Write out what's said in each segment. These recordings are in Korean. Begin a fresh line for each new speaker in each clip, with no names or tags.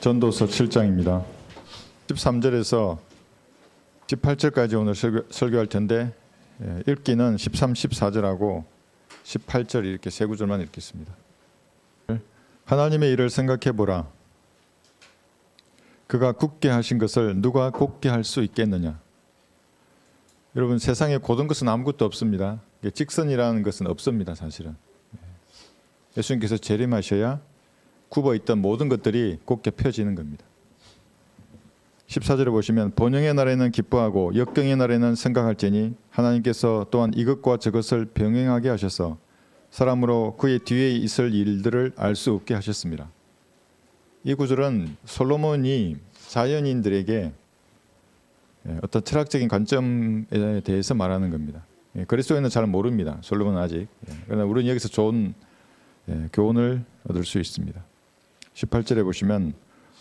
전도서 7장입니다. 13절에서 18절까지 오늘 설교할 텐데 읽기는 13, 14절하고 18절 이렇게 세 구절만 읽겠습니다. 하나님의 일을 생각해 보라. 그가 굳게 하신 것을 누가 곱게 할 수 있겠느냐. 여러분, 세상에 고든 것은 아무것도 없습니다. 직선이라는 것은 없습니다. 사실은 예수님께서 재림하셔야 굽어있던 모든 것들이 곧게 펴지는 겁니다. 14절에 보시면 번영의 날에는 기뻐하고 역경의 날에는 생각할지니 하나님께서 또한 이것과 저것을 병행하게 하셔서 사람으로 그의 뒤에 있을 일들을 알 수 없게 하셨습니다. 이 구절은 솔로몬이 자연인들에게 어떤 철학적인 관점에 대해서 말하는 겁니다. 그리스도인은 잘 모릅니다. 솔로몬은 아직. 그러나 우리는 여기서 좋은 교훈을 얻을 수 있습니다. 18절에 보시면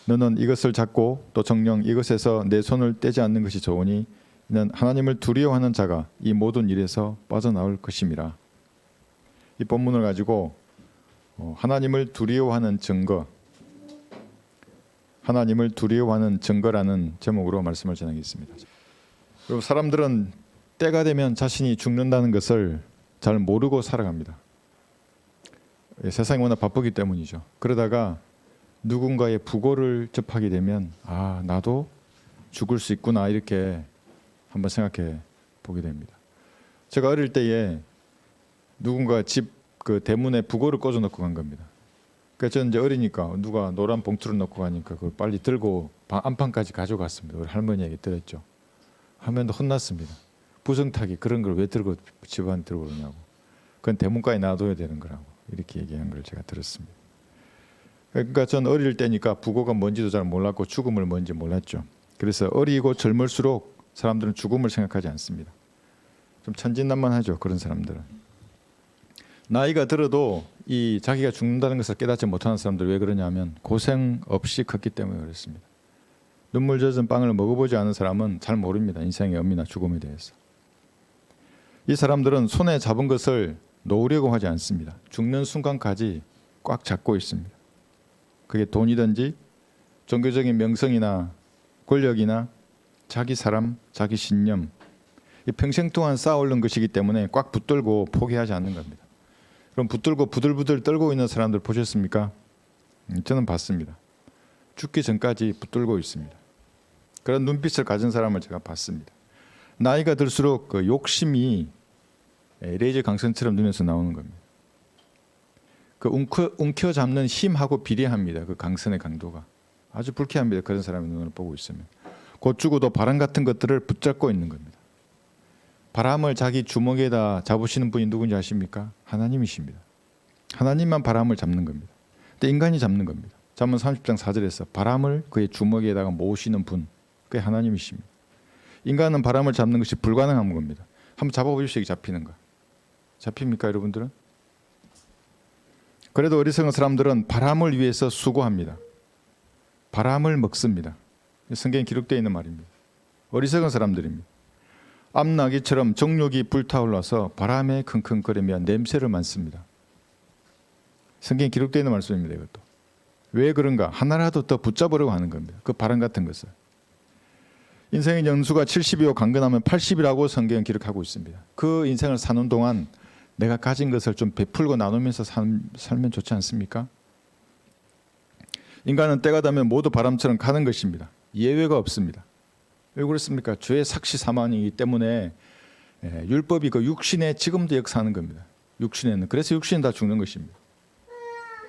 너는 이것을 잡고 또 정녕 이것에서 내 손을 떼지 않는 것이 좋으니 이는 하나님을 두려워하는 자가 이 모든 일에서 빠져나올 것임이라. 이 본문을 가지고 하나님을 두려워하는 증거, 하나님을 두려워하는 증거라는 제목으로 말씀을 전하겠습니다. 그리고 사람들은 때가 되면 자신이 죽는다는 것을 잘 모르고 살아갑니다. 세상이 워낙 바쁘기 때문이죠. 그러다가 누군가의 부고를 접하게 되면 나도 죽을 수 있구나 이렇게 한번 생각해 보게 됩니다. 제가 어릴 때에 누군가 집 그 대문에 부고를 꽂아 놓고 간 겁니다. 그래서 저는 이제 어리니까 누가 노란 봉투를 놓고 가니까 그걸 빨리 들고 안방까지 가져갔습니다. 우리 할머니에게 드렸죠. 할머니도 혼났습니다. 부정타기 그런 걸 왜 들고 집안 들고 그러냐고. 그건 대문가에 놔둬야 되는 거라고 이렇게 얘기한 걸 제가 들었습니다. 그러니까 전 어릴 때니까 부고가 뭔지도 잘 몰랐고 죽음을 뭔지 몰랐죠. 그래서 어리고 젊을수록 사람들은 죽음을 생각하지 않습니다. 좀 천진난만하죠. 그런 사람들은. 나이가 들어도 이 자기가 죽는다는 것을 깨닫지 못하는 사람들 왜 그러냐면 고생 없이 컸기 때문에 그렇습니다. 눈물 젖은 빵을 먹어보지 않은 사람은 잘 모릅니다. 인생의 의미나 죽음에 대해서. 이 사람들은 손에 잡은 것을 놓으려고 하지 않습니다. 죽는 순간까지 꽉 잡고 있습니다. 그게 돈이든지 종교적인 명성이나 권력이나 자기 사람, 자기 신념, 이 평생 동안 쌓아올린 것이기 때문에 꽉 붙들고 포기하지 않는 겁니다. 그럼 붙들고 부들부들 떨고 있는 사람들 보셨습니까? 저는 봤습니다. 죽기 전까지 붙들고 있습니다. 그런 눈빛을 가진 사람을 제가 봤습니다. 나이가 들수록 그 욕심이 레이저 강선처럼 눈에서 나오는 겁니다. 그 움켜잡는 힘하고 비례합니다. 그 강선의 강도가 아주 불쾌합니다. 그런 사람의 눈을 보고 있으면 곧 죽어도 바람 같은 것들을 붙잡고 있는 겁니다. 바람을 자기 주먹에다 잡으시는 분이 누군지 아십니까? 하나님이십니다. 하나님만 바람을 잡는 겁니다. 근데 인간이 잡는 겁니다. 잠언 30장 4절에서 바람을 그의 주먹에다가 모으시는 분, 그게 하나님이십니다. 인간은 바람을 잡는 것이 불가능한 겁니다. 한번 잡아보십시오. 잡히는 거. 잡힙니까 여러분들은? 그래도 어리석은 사람들은 바람을 위해서 수고합니다. 바람을 먹습니다. 성경에 기록되어 있는 말입니다. 어리석은 사람들입니다. 암나기처럼 정욕이 불타올라서 바람에 킁킁거리며 냄새를 맡습니다. 성경에 기록되어 있는 말씀입니다. 이것도. 왜 그런가? 하나라도 더 붙잡으려고 하는 겁니다. 그 바람 같은 것을. 인생의 연수가 70이고 강건하면 80이라고 성경은 기록하고 있습니다. 그 인생을 사는 동안 내가 가진 것을 좀 베풀고 나누면서 살면 좋지 않습니까? 인간은 때가 되면 모두 바람처럼 가는 것입니다. 예외가 없습니다. 왜 그렇습니까? 죄의 삭시 사망이기 때문에 율법이 그 육신에 지금도 역사하는 겁니다. 육신에는. 그래서 육신은 다 죽는 것입니다.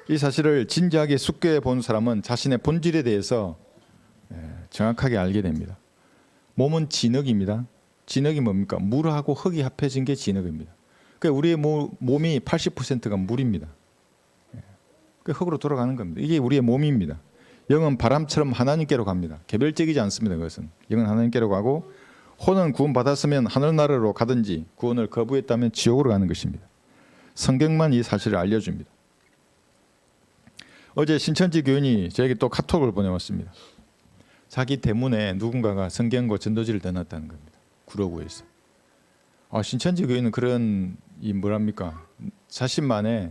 이 사실을 진지하게 숙고해 본 사람은 자신의 본질에 대해서 정확하게 알게 됩니다. 몸은 진흙입니다. 진흙이 뭡니까? 물하고 흙이 합해진 게 진흙입니다. 그러니까 우리의 몸이 80%가 물입니다. 그 흙으로 돌아가는 겁니다. 이게 우리의 몸입니다. 영은 바람처럼 하나님께로 갑니다. 개별적이지 않습니다. 그것은 영은 하나님께로 가고 혼은 구원받았으면 하늘나라로 가든지 구원을 거부했다면 지옥으로 가는 것입니다. 성경만 이 사실을 알려줍니다. 어제 신천지 교인이 저에게 또 카톡을 보내왔습니다. 자기 대문에 누군가가 성경과 전도지를 대놨다는 겁니다. 구로구에서. 신천지 교인은 그런 자신만의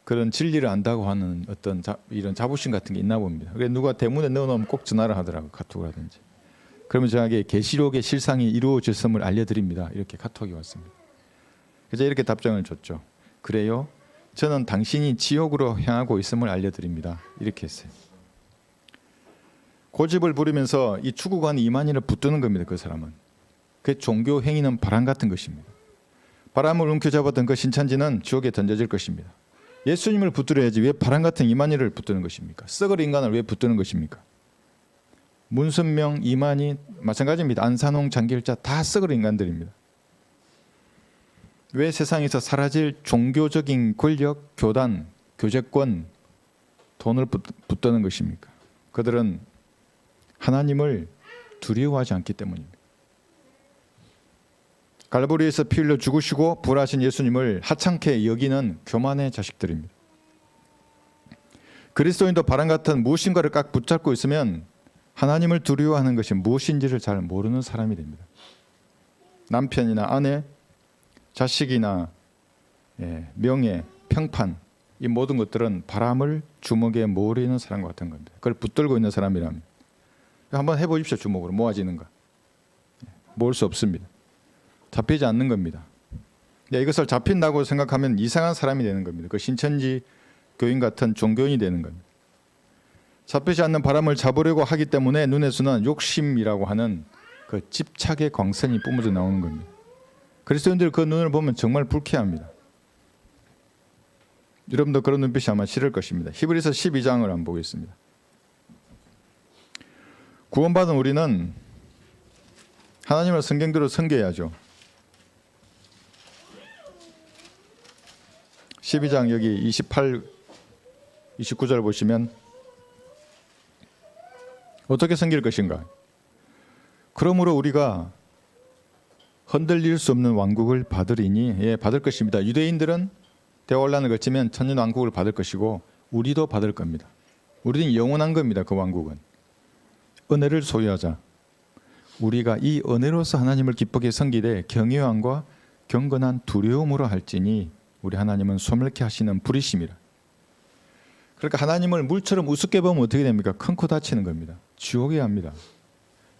그런 진리를 안다고 하는 어떤 이런 자부심 같은 게 있나 봅니다. 그래서 누가 대문에 넣어놓으면 꼭 전화를 하더라고, 카톡을 하든지. 그러면 저에게 계시록의 실상이 이루어졌음을 알려드립니다. 이렇게 카톡이 왔습니다. 그래서 이렇게 답장을 줬죠. 그래요? 저는 당신이 지옥으로 향하고 있음을 알려드립니다. 이렇게 했어요. 고집을 부리면서 이 추구하는 이만희를 붙드는 겁니다. 그 사람은. 그 종교 행위는 바람 같은 것입니다. 바람을 움켜잡았던 그 신천지는 지옥에 던져질 것입니다. 예수님을 붙들어야지 왜 바람 같은 이만희를 붙드는 것입니까? 썩을 인간을 왜 붙드는 것입니까? 문선명, 이만희 마찬가지입니다. 안산홍, 장길자 다 썩을 인간들입니다. 왜 세상에서 사라질 종교적인 권력, 교단, 교제권, 돈을 붙드는 것입니까? 그들은 하나님을 두려워하지 않기 때문입니다. 갈보리에서 피 흘려 죽으시고 부활하신 예수님을 하찮게 여기는 교만의 자식들입니다. 그리스도인도 바람 같은 무엇인가를 꽉 붙잡고 있으면 하나님을 두려워하는 것이 무엇인지를 잘 모르는 사람이 됩니다. 남편이나 아내, 자식이나 명예, 평판 이 모든 것들은 바람을 주먹에 모으는 사람 같은 겁니다. 그걸 붙들고 있는 사람이라면 한번 해보십시오. 주먹으로 모아지는 거. 모을 수 없습니다. 잡히지 않는 겁니다. 이것을 잡힌다고 생각하면 이상한 사람이 되는 겁니다. 그 신천지 교인 같은 종교인이 되는 겁니다. 잡히지 않는 바람을 잡으려고 하기 때문에 눈에서는 욕심이라고 하는 그 집착의 광선이 뿜어져 나오는 겁니다. 그리스도인들 그 눈을 보면 정말 불쾌합니다. 여러분도 그런 눈빛이 아마 싫을 것입니다. 히브리서 12장을 한번 보겠습니다. 구원받은 우리는 하나님을 성경대로 섬겨야죠. 12장 여기 28, 29절 보시면 어떻게 섬길 것인가? 그러므로 우리가 흔들릴 수 없는 왕국을 받으리니 받을 것입니다. 유대인들은 대환란을 거치면 천년 왕국을 받을 것이고 우리도 받을 겁니다. 우리는 영원한 겁니다. 그 왕국은. 은혜를 소유하자. 우리가 이 은혜로서 하나님을 기쁘게 섬기되 경외함과 경건한 두려움으로 할지니 우리 하나님은 소멸케 하시는 불이심이라. 그러니까 하나님을 물처럼 우습게 보면 어떻게 됩니까? 큰 코 다치는 겁니다. 지옥에 갑니다.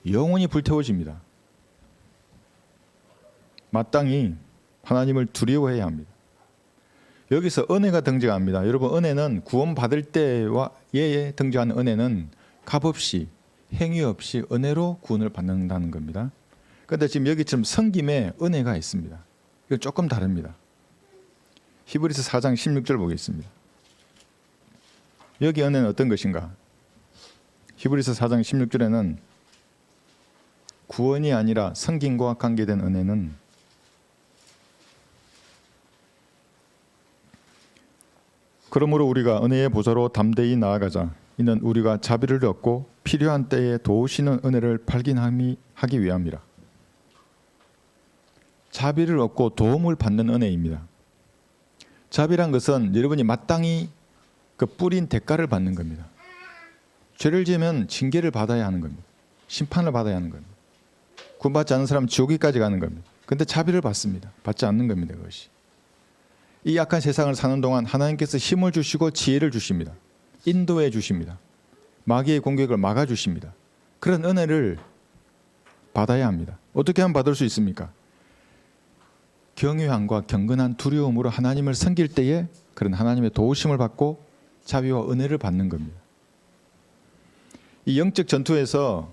영원히 불태워집니다. 마땅히 하나님을 두려워해야 합니다. 여기서 은혜가 등장합니다. 여러분, 은혜는 구원받을 때에 등장하는 은혜는 값없이 행위 없이 은혜로 구원을 받는다는 겁니다. 그런데 지금 여기처럼 섬김에 은혜가 있습니다. 이거 조금 다릅니다. 히브리서 4장 16절 보겠습니다. 여기 은혜는 어떤 것인가? 히브리서 4장 16절에는 구원이 아니라 섬김과 관계된 은혜는 그러므로 우리가 은혜의 보좌로 담대히 나아가자. 이는 우리가 자비를 얻고 필요한 때에 도우시는 은혜를 발견하기 위함이라. 자비를 얻고 도움을 받는 은혜입니다. 자비란 것은 여러분이 마땅히 그 뿌린 대가를 받는 겁니다. 죄를 지으면 징계를 받아야 하는 겁니다. 심판을 받아야 하는 겁니다. 구원받지 않는 사람은 지옥에까지 가는 겁니다. 그런데 자비를 받습니다. 받지 않는 겁니다. 그것이. 이 약한 세상을 사는 동안 하나님께서 힘을 주시고 지혜를 주십니다. 인도해 주십니다. 마귀의 공격을 막아 주십니다. 그런 은혜를 받아야 합니다. 어떻게 하면 받을 수 있습니까? 경외함과 경건한 두려움으로 하나님을 섬길 때에 그런 하나님의 도우심을 받고 자비와 은혜를 받는 겁니다. 이 영적 전투에서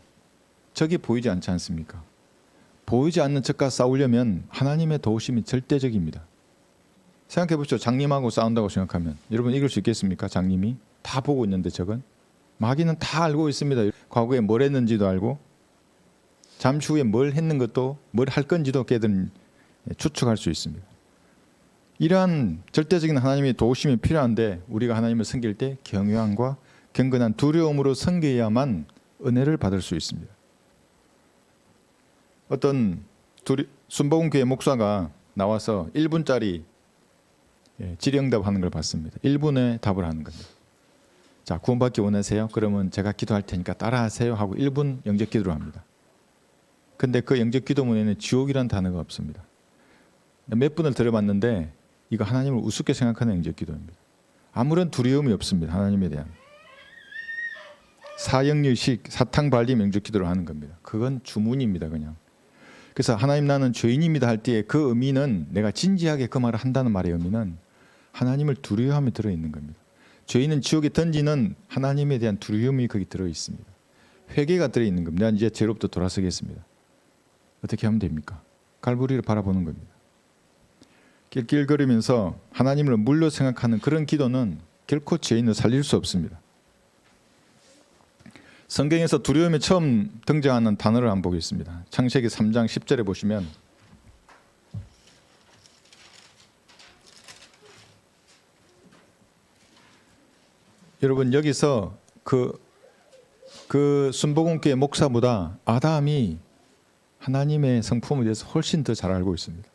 적이 보이지 않지 않습니까? 보이지 않는 적과 싸우려면 하나님의 도우심이 절대적입니다. 생각해 보십시오. 장님하고 싸운다고 생각하면 여러분 이길 수 있겠습니까? 장님이 다 보고 있는데 적은 마귀는 다 알고 있습니다. 과거에 뭘 했는지도 알고 잠시 후에 뭘 했는 것도 뭘 할 건지도 걔들은 추측할 수 있습니다. 이러한 절대적인 하나님의 도우심이 필요한데 우리가 하나님을 섬길 때 경외함과 경건한 두려움으로 섬겨야만 은혜를 받을 수 있습니다. 어떤 순복음교회 목사가 나와서 1분짜리 질의응답하는 걸 봤습니다. 1분에 답을 하는 겁니다. 자, 구원받기 원하세요? 그러면 제가 기도할 테니까 따라하세요 하고 1분 영접 기도를 합니다. 근데 그 영접 기도문에는 지옥이라는 단어가 없습니다. 몇 분을 들어봤는데 이거 하나님을 우습게 생각하는 영접 기도입니다. 아무런 두려움이 없습니다. 하나님에 대한. 사형리식 사탕발리 명주기도를 하는 겁니다. 그건 주문입니다. 그냥. 그래서 하나님 나는 죄인입니다 할 때의 그 의미는, 내가 진지하게 그 말을 한다는 말의 의미는 하나님을 두려워함에 들어있는 겁니다. 죄인은 지옥에 던지는 하나님에 대한 두려움이 거기 들어있습니다. 회개가 들어있는 겁니다. 내가 이제 죄로부터 돌아서겠습니다. 어떻게 하면 됩니까? 갈보리를 바라보는 겁니다. 낄낄거리면서 하나님을 물로 생각하는 그런 기도는 결코 죄인을 살릴 수 없습니다. 성경에서 두려움이 처음 등장하는 단어를 한번 보겠습니다. 창세기 3장 10절에 보시면 여러분 여기서 그 순복음교회 목사보다 아담이 하나님의 성품에 대해서 훨씬 더 잘 알고 있습니다.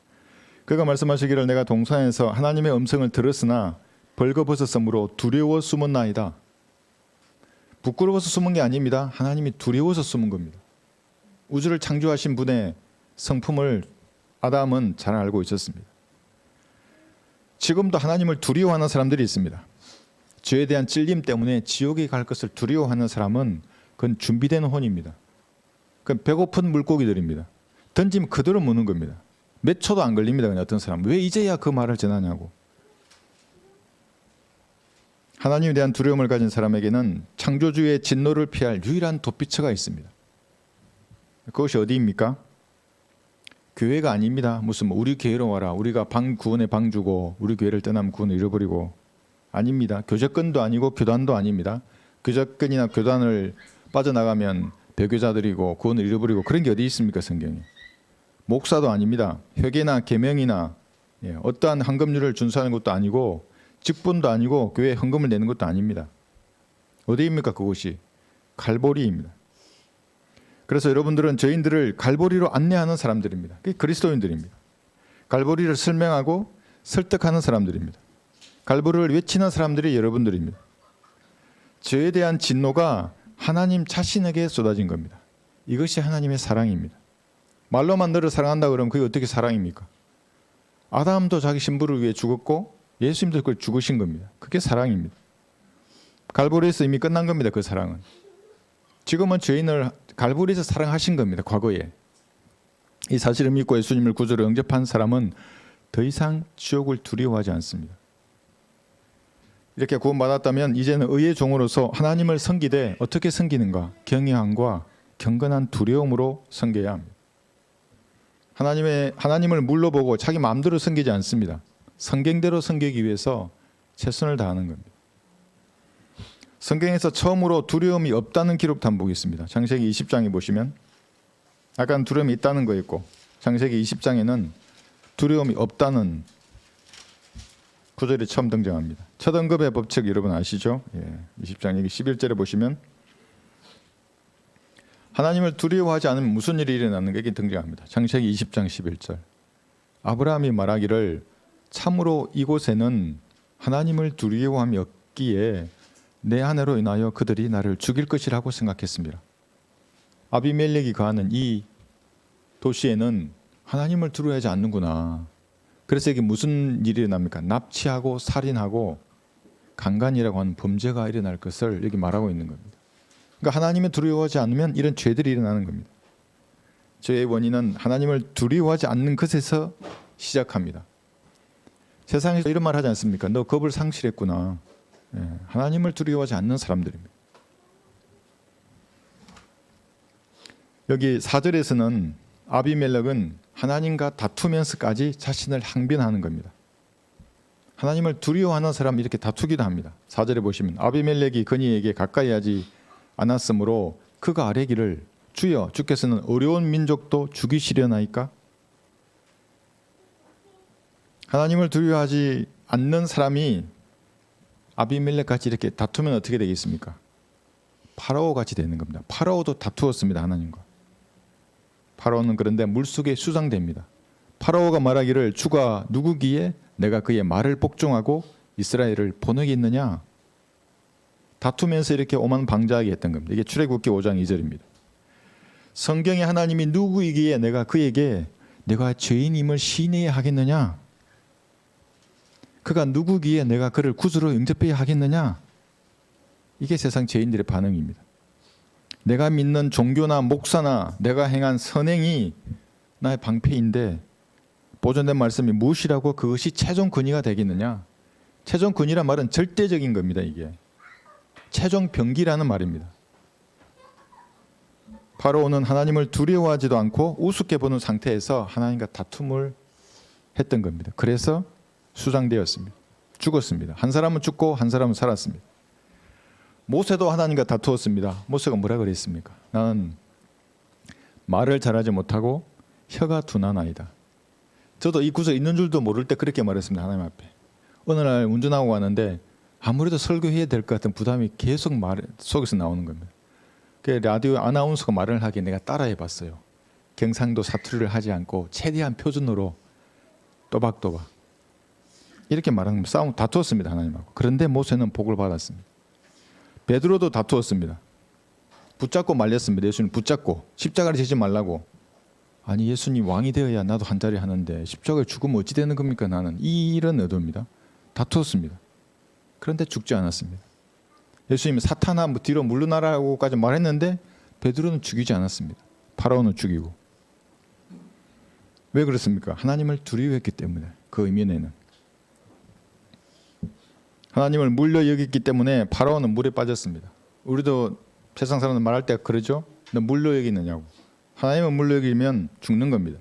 그가 말씀하시기를 내가 동산에서 하나님의 음성을 들었으나 벌거벗었으므로 두려워 숨었나이다. 부끄러워서 숨은 게 아닙니다. 하나님이 두려워서 숨은 겁니다. 우주를 창조하신 분의 성품을 아담은 잘 알고 있었습니다. 지금도 하나님을 두려워하는 사람들이 있습니다. 죄에 대한 찔림 때문에 지옥에 갈 것을 두려워하는 사람은 그건 준비된 혼입니다. 그건 배고픈 물고기들입니다. 던지면 그대로 무는 겁니다. 몇 초도 안 걸립니다. 그냥 어떤 사람은 왜 이제야 그 말을 전하냐고. 하나님에 대한 두려움을 가진 사람에게는 창조주의 진노를 피할 유일한 도피처가 있습니다. 그것이 어디입니까? 교회가 아닙니다. 무슨 우리 교회로 와라, 우리가 구원에 방 주고 우리 교회를 떠나면 구원을 잃어버리고, 아닙니다. 교제권도 아니고 교단도 아닙니다. 교제권이나 교단을 빠져나가면 배교자들이고 구원을 잃어버리고 그런 게 어디 있습니까? 성경에. 목사도 아닙니다. 회계나 계명이나 어떠한 헌금률을 준수하는 것도 아니고 직분도 아니고 교회에 헌금을 내는 것도 아닙니다. 어디입니까? 그곳이 갈보리입니다. 그래서 여러분들은 저희들을 갈보리로 안내하는 사람들입니다. 그게 그리스도인들입니다. 갈보리를 설명하고 설득하는 사람들입니다. 갈보리를 외치는 사람들이 여러분들입니다. 죄에 대한 진노가 하나님 자신에게 쏟아진 겁니다. 이것이 하나님의 사랑입니다. 말로만 너를 사랑한다 그러면 그게 어떻게 사랑입니까? 아담도 자기 신부를 위해 죽었고 예수님도 그걸 죽으신 겁니다. 그게 사랑입니다. 갈보리에서 이미 끝난 겁니다. 그 사랑은. 지금은 죄인을 갈보리에서 사랑하신 겁니다. 과거에. 이 사실을 믿고 예수님을 구주로 영접한 사람은 더 이상 지옥을 두려워하지 않습니다. 이렇게 구원받았다면 이제는 의의 종으로서 하나님을 섬기되 어떻게 섬기는가? 경외함과 경건한 두려움으로 섬겨야 합니다. 하나님을 물러보고 자기 마음대로 섬기지 않습니다. 성경대로 섬기기 위해서 최선을 다하는 겁니다. 성경에서 처음으로 두려움이 없다는 기록도 한번 보겠습니다. 창세기 20장에 보시면 아까는 두려움이 있다는 거 있고 창세기 20장에는 두려움이 없다는 구절이 처음 등장합니다. 첫 언급의 법칙 여러분 아시죠? 20장 여기 11절에 보시면 하나님을 두려워하지 않으면 무슨 일이 일어나는 게 여기 등장합니다. 창세기 20장 11절. 아브라함이 말하기를 참으로 이곳에는 하나님을 두려워함이 없기에 내 아내로 인하여 그들이 나를 죽일 것이라고 생각했습니다. 아비멜렉이 거하는 이 도시에는 하나님을 두려워하지 않는구나. 그래서 이게 무슨 일이 일어납니까? 납치하고 살인하고 강간이라고 하는 범죄가 일어날 것을 여기 말하고 있는 겁니다. 그러니까 하나님을 두려워하지 않으면 이런 죄들이 일어나는 겁니다. 죄의 원인은 하나님을 두려워하지 않는 것에서 시작합니다. 세상에서 이런 말 하지 않습니까? 너 겁을 상실했구나. 하나님을 두려워하지 않는 사람들입니다. 여기 4절에서는 아비멜렉은 하나님과 다투면서까지 자신을 항변하는 겁니다. 하나님을 두려워하는 사람이 이렇게 다투기도 합니다. 4절에 보시면 아비멜렉이 그니에게 가까이 하지 않았으므로 그가 아뢰기를 주여 주께서는 어려운 민족도 죽이시려나이까? 하나님을 두려워하지 않는 사람이 아비멜렉같이 이렇게 다투면 어떻게 되겠습니까? 파라오 같이 되는 겁니다. 파라오도 다투었습니다. 하나님과. 파라오는 그런데 물속에 수상됩니다. 파라오가 말하기를 주가 누구기에 내가 그의 말을 복종하고 이스라엘을 보내겠느냐? 다투면서 이렇게 오만방자하게 했던 겁니다. 이게 출애굽기 5장 2절입니다. 성경에 하나님이 누구이기에 내가 그에게 내가 죄인임을 시인해야 하겠느냐? 그가 누구기에 내가 그를 구주로 영접해야 하겠느냐? 이게 세상 죄인들의 반응입니다. 내가 믿는 종교나 목사나 내가 행한 선행이 나의 방패인데 보존된 말씀이 무엇이라고 그것이 최종 근위가 되겠느냐? 최종 근위란 말은 절대적인 겁니다. 이게 최종 병기라는 말입니다. 바로는 하나님을 두려워하지도 않고 우습게 보는 상태에서 하나님과 다툼을 했던 겁니다. 그래서 수장되었습니다. 죽었습니다. 한 사람은 죽고 한 사람은 살았습니다. 모세도 하나님과 다투었습니다. 모세가 뭐라 그랬습니까? 나는 말을 잘하지 못하고 혀가 둔하나이다. 저도 이 구절 있는 줄도 모를 때 그렇게 말했습니다. 하나님 앞에. 어느 날 운전하고 가는데 아무래도 설교해야 될 것 같은 부담이 계속 말 속에서 나오는 겁니다. 그 라디오 아나운서가 말을 하기에 내가 따라해 봤어요. 경상도 사투리를 하지 않고 최대한 표준어로 또박또박 이렇게 말하는 싸움 다투었습니다. 하나님하고. 그런데 모세는 복을 받았습니다. 베드로도 다투었습니다. 붙잡고 말렸습니다. 예수님 붙잡고 십자가를 지지 말라고. 아니 예수님 왕이 되어야 나도 한 자리 하는데 십자가에 죽으면 어찌 되는 겁니까 나는. 이런 의도입니다. 다투었습니다. 그런데 죽지 않았습니다. 예수님은 사탄아 뒤로 물러나라고까지 말했는데 베드로는 죽이지 않았습니다. 바로는 죽이고. 왜 그렇습니까? 하나님을 두려워했기 때문에. 그 의미에는 하나님을 물려 여겼기 때문에 바로는 물에 빠졌습니다. 우리도 세상 사람들 말할 때 그러죠. 너 물려 여기느냐고. 하나님을 물려 여기면 죽는 겁니다.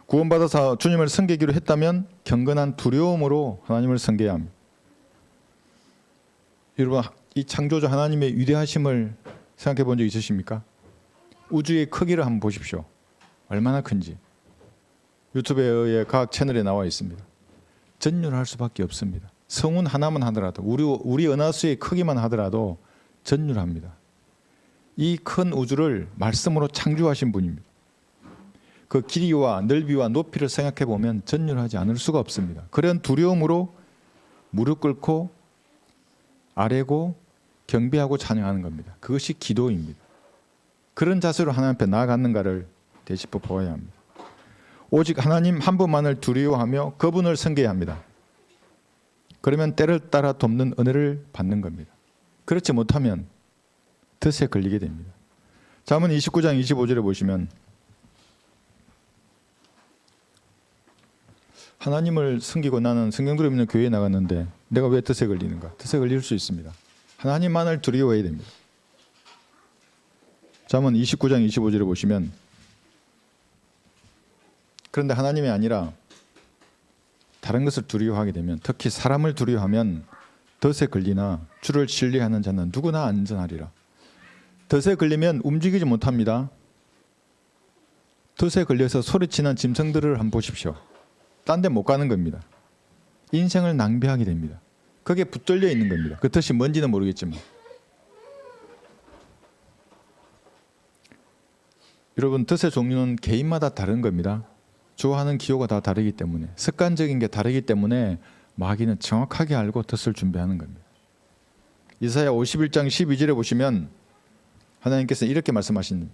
구원받아서 주님을 섬기기로 했다면 경건한 두려움으로 하나님을 섬겨야 합니다. 여러분 이 창조주 하나님의 위대하심을 생각해 본 적 있으십니까? 우주의 크기를 한번 보십시오. 얼마나 큰지. 유튜브의 과학 채널에 나와 있습니다. 전율할 수밖에 없습니다. 성운 하나만 하더라도 우리 은하수의 크기만 하더라도 전율합니다. 이 큰 우주를 말씀으로 창조하신 분입니다. 그 길이와 넓이와 높이를 생각해 보면 전율하지 않을 수가 없습니다. 그런 두려움으로 무릎 꿇고 아뢰고 경배하고 찬양하는 겁니다. 그것이 기도입니다. 그런 자세로 하나님 앞에 나아갔는가를 되짚어 보아야 합니다. 오직 하나님 한 분만을 두려워하며 그분을 섬겨야 합니다. 그러면 때를 따라 돕는 은혜를 받는 겁니다. 그렇지 못하면 덫에 걸리게 됩니다. 잠언 29장 25절에 보시면 하나님을 섬기고 나는 성경 들으면 교회에 나갔는데 내가 왜 덫에 걸리는가? 덫에 걸릴 수 있습니다. 하나님만을 두려워해야 됩니다. 잠언 29장 25절에 보시면 그런데 하나님이 아니라 다른 것을 두려워하게 되면 특히 사람을 두려워하면 덫에 걸리나 주를 신뢰하는 자는 누구나 안전하리라. 덫에 걸리면 움직이지 못합니다. 덫에 걸려서 소리치는 짐승들을 한번 보십시오. 딴 데 못 가는 겁니다. 인생을 낭비하게 됩니다. 그게 붙들려 있는 겁니다. 그 덫이 뭔지는 모르겠지만. 여러분 덫의 종류는 개인마다 다른 겁니다. 좋아하는 기호가 다 다르기 때문에 습관적인 게 다르기 때문에 마귀는 정확하게 알고 덫을 준비하는 겁니다. 이사야 51장 12절에 보시면 하나님께서 이렇게 말씀하십니다.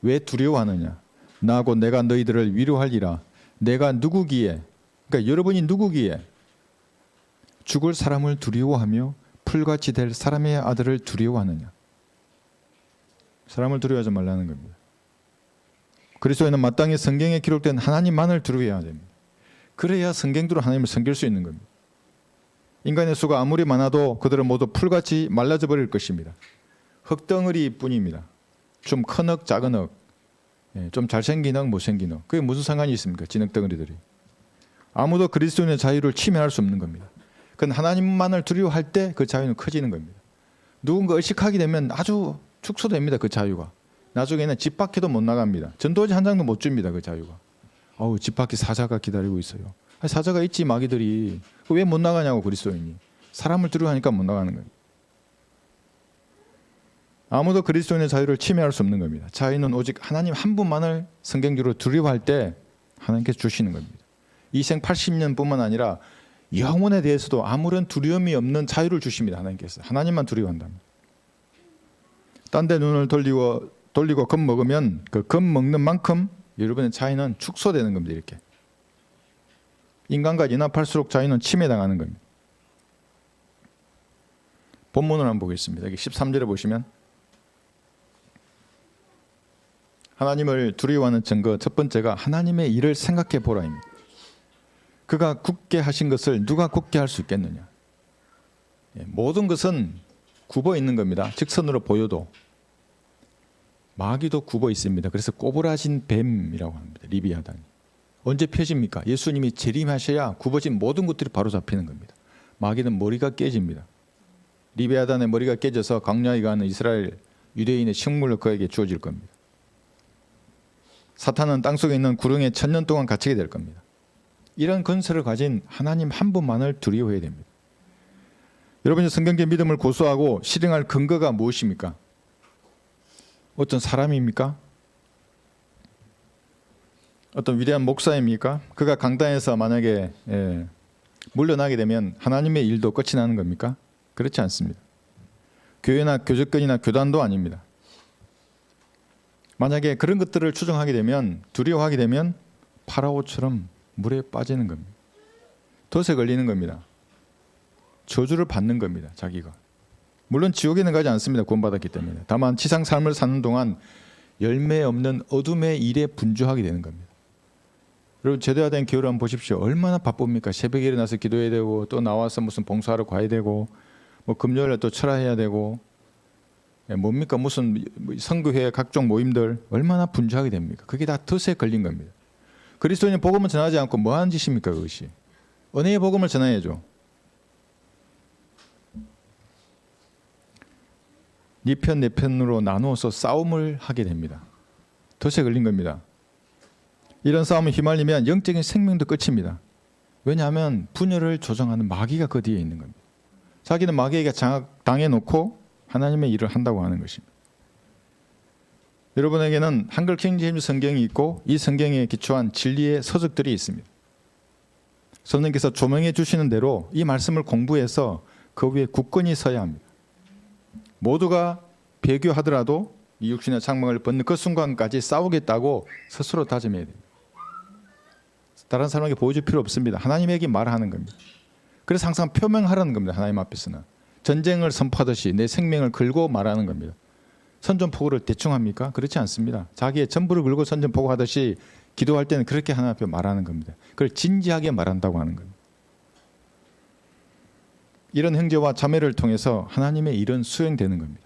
왜 두려워하느냐? 나 곧 내가 너희들을 위로하리라. 내가 누구기에 그러니까 여러분이 누구기에 죽을 사람을 두려워하며 풀같이 될 사람의 아들을 두려워하느냐? 사람을 두려워하지 말라는 겁니다. 그리스도인은 마땅히 성경에 기록된 하나님만을 두려워해야 됩니다. 그래야 성경대로 하나님을 섬길 수 있는 겁니다. 인간의 수가 아무리 많아도 그들은 모두 풀같이 말라져 버릴 것입니다. 흙덩어리 뿐입니다. 좀 큰 흙, 작은 흙, 좀 잘생긴 흙, 못생긴 흙. 그게 무슨 상관이 있습니까? 진흙덩어리들이. 아무도 그리스도인의 자유를 침해할 수 없는 겁니다. 그건 하나님만을 두려워할 때 그 자유는 커지는 겁니다. 누군가 의식하게 되면 아주 축소됩니다. 그 자유가. 나중에는 집 밖에도 못 나갑니다. 전도지 한 장도 못 줍니다. 그 자유가. 집 밖에 사자가 기다리고 있어요. 사자가 있지 마귀들이. 왜 못 나가냐고 그리스도인이. 사람을 두려워하니까 못 나가는 거예요. 아무도 그리스도인의 자유를 침해할 수 없는 겁니다. 자유는 오직 하나님 한 분만을 성경적으로 두려워할 때 하나님께서 주시는 겁니다. 이 생 80년뿐만 아니라 영혼에 대해서도 아무런 두려움이 없는 자유를 주십니다. 하나님께서. 하나님만 두려워한다면. 딴 데 눈을 돌리고 겁먹으면 그 겁먹는 만큼 여러분의 자유는 축소되는 겁니다. 이렇게. 인간과 연합할수록 자유는 침해당하는 겁니다. 본문을 한번 보겠습니다. 여기 13절에 보시면 하나님을 두려워하는 증거 첫 번째가 하나님의 일을 생각해 보라입니다. 그가 굳게 하신 것을 누가 굳게 할 수 있겠느냐. 모든 것은 굽어 있는 겁니다. 직선으로 보여도 마귀도 굽어 있습니다. 그래서 꼬부라진 뱀이라고 합니다. 리비아단이. 언제 펴집니까? 예수님이 재림하셔야 굽어진 모든 것들이 바로 잡히는 겁니다. 마귀는 머리가 깨집니다. 리비아단의 머리가 깨져서 광야에 가는 이스라엘 유대인의 식물로 그에게 주어질 겁니다. 사탄은 땅속에 있는 구렁이에 1000년 동안 갇히게 될 겁니다. 이런 건설을 가진 하나님 한 분만을 두려워해야 됩니다. 여러분이 성경적 믿음을 고수하고 실행할 근거가 무엇입니까? 어떤 사람입니까? 어떤 위대한 목사입니까? 그가 강단에서 만약에 물러나게 되면 하나님의 일도 끝이 나는 겁니까? 그렇지 않습니다. 교회나 교접권이나 교단도 아닙니다. 만약에 그런 것들을 추정하게 되면, 두려워하게 되면 파라오처럼 물에 빠지는 겁니다. 덫에 걸리는 겁니다. 저주를 받는 겁니다. 자기가. 물론 지옥에는 가지 않습니다. 구원받았기 때문에. 다만 지상 삶을 사는 동안 열매 없는 어둠의 일에 분주하게 되는 겁니다. 여러분 제대화된 교회를 한번 보십시오. 얼마나 바쁩니까? 새벽에 일어나서 기도해야 되고, 또 나와서 무슨 봉사하러 가야 되고, 뭐 금요일에 또 철야해야 되고, 뭡니까? 무슨 선교회 각종 모임들 얼마나 분주하게 됩니까? 그게 다 덫에 걸린 겁니다. 그리스도인이 복음을 전하지 않고 뭐 하는 짓입니까? 그것이. 은혜의 복음을 전해야죠. 네 편 내 편으로 나누어서 싸움을 하게 됩니다. 덫에 걸린 겁니다. 이런 싸움에 휘말리면 영적인 생명도 끝입니다. 왜냐하면 분열을 조정하는 마귀가 그 뒤에 있는 겁니다. 자기는 마귀에게 장악당해놓고 하나님의 일을 한다고 하는 것입니다. 여러분에게는 한글 킹제임스 성경이 있고 이 성경에 기초한 진리의 서적들이 있습니다. 성령께서 조명해 주시는 대로 이 말씀을 공부해서 그 위에 굳건히 서야 합니다. 모두가 배교하더라도 이 육신의 장막을 벗는 그 순간까지 싸우겠다고 스스로 다짐해야 됩니다. 다른 사람에게 보여줄 필요 없습니다. 하나님에게 말하는 겁니다. 그래서 항상 표명하라는 겁니다. 하나님 앞에서는. 전쟁을 선포하듯이 내 생명을 걸고 말하는 겁니다. 선전포고를 대충 합니까? 그렇지 않습니다. 자기의 전부를 걸고 선전포고 하듯이 기도할 때는 그렇게 하나님 앞에 말하는 겁니다. 그걸 진지하게 말한다고 하는 겁니다. 이런 형제와 자매를 통해서 하나님의 일은 수행되는 겁니다.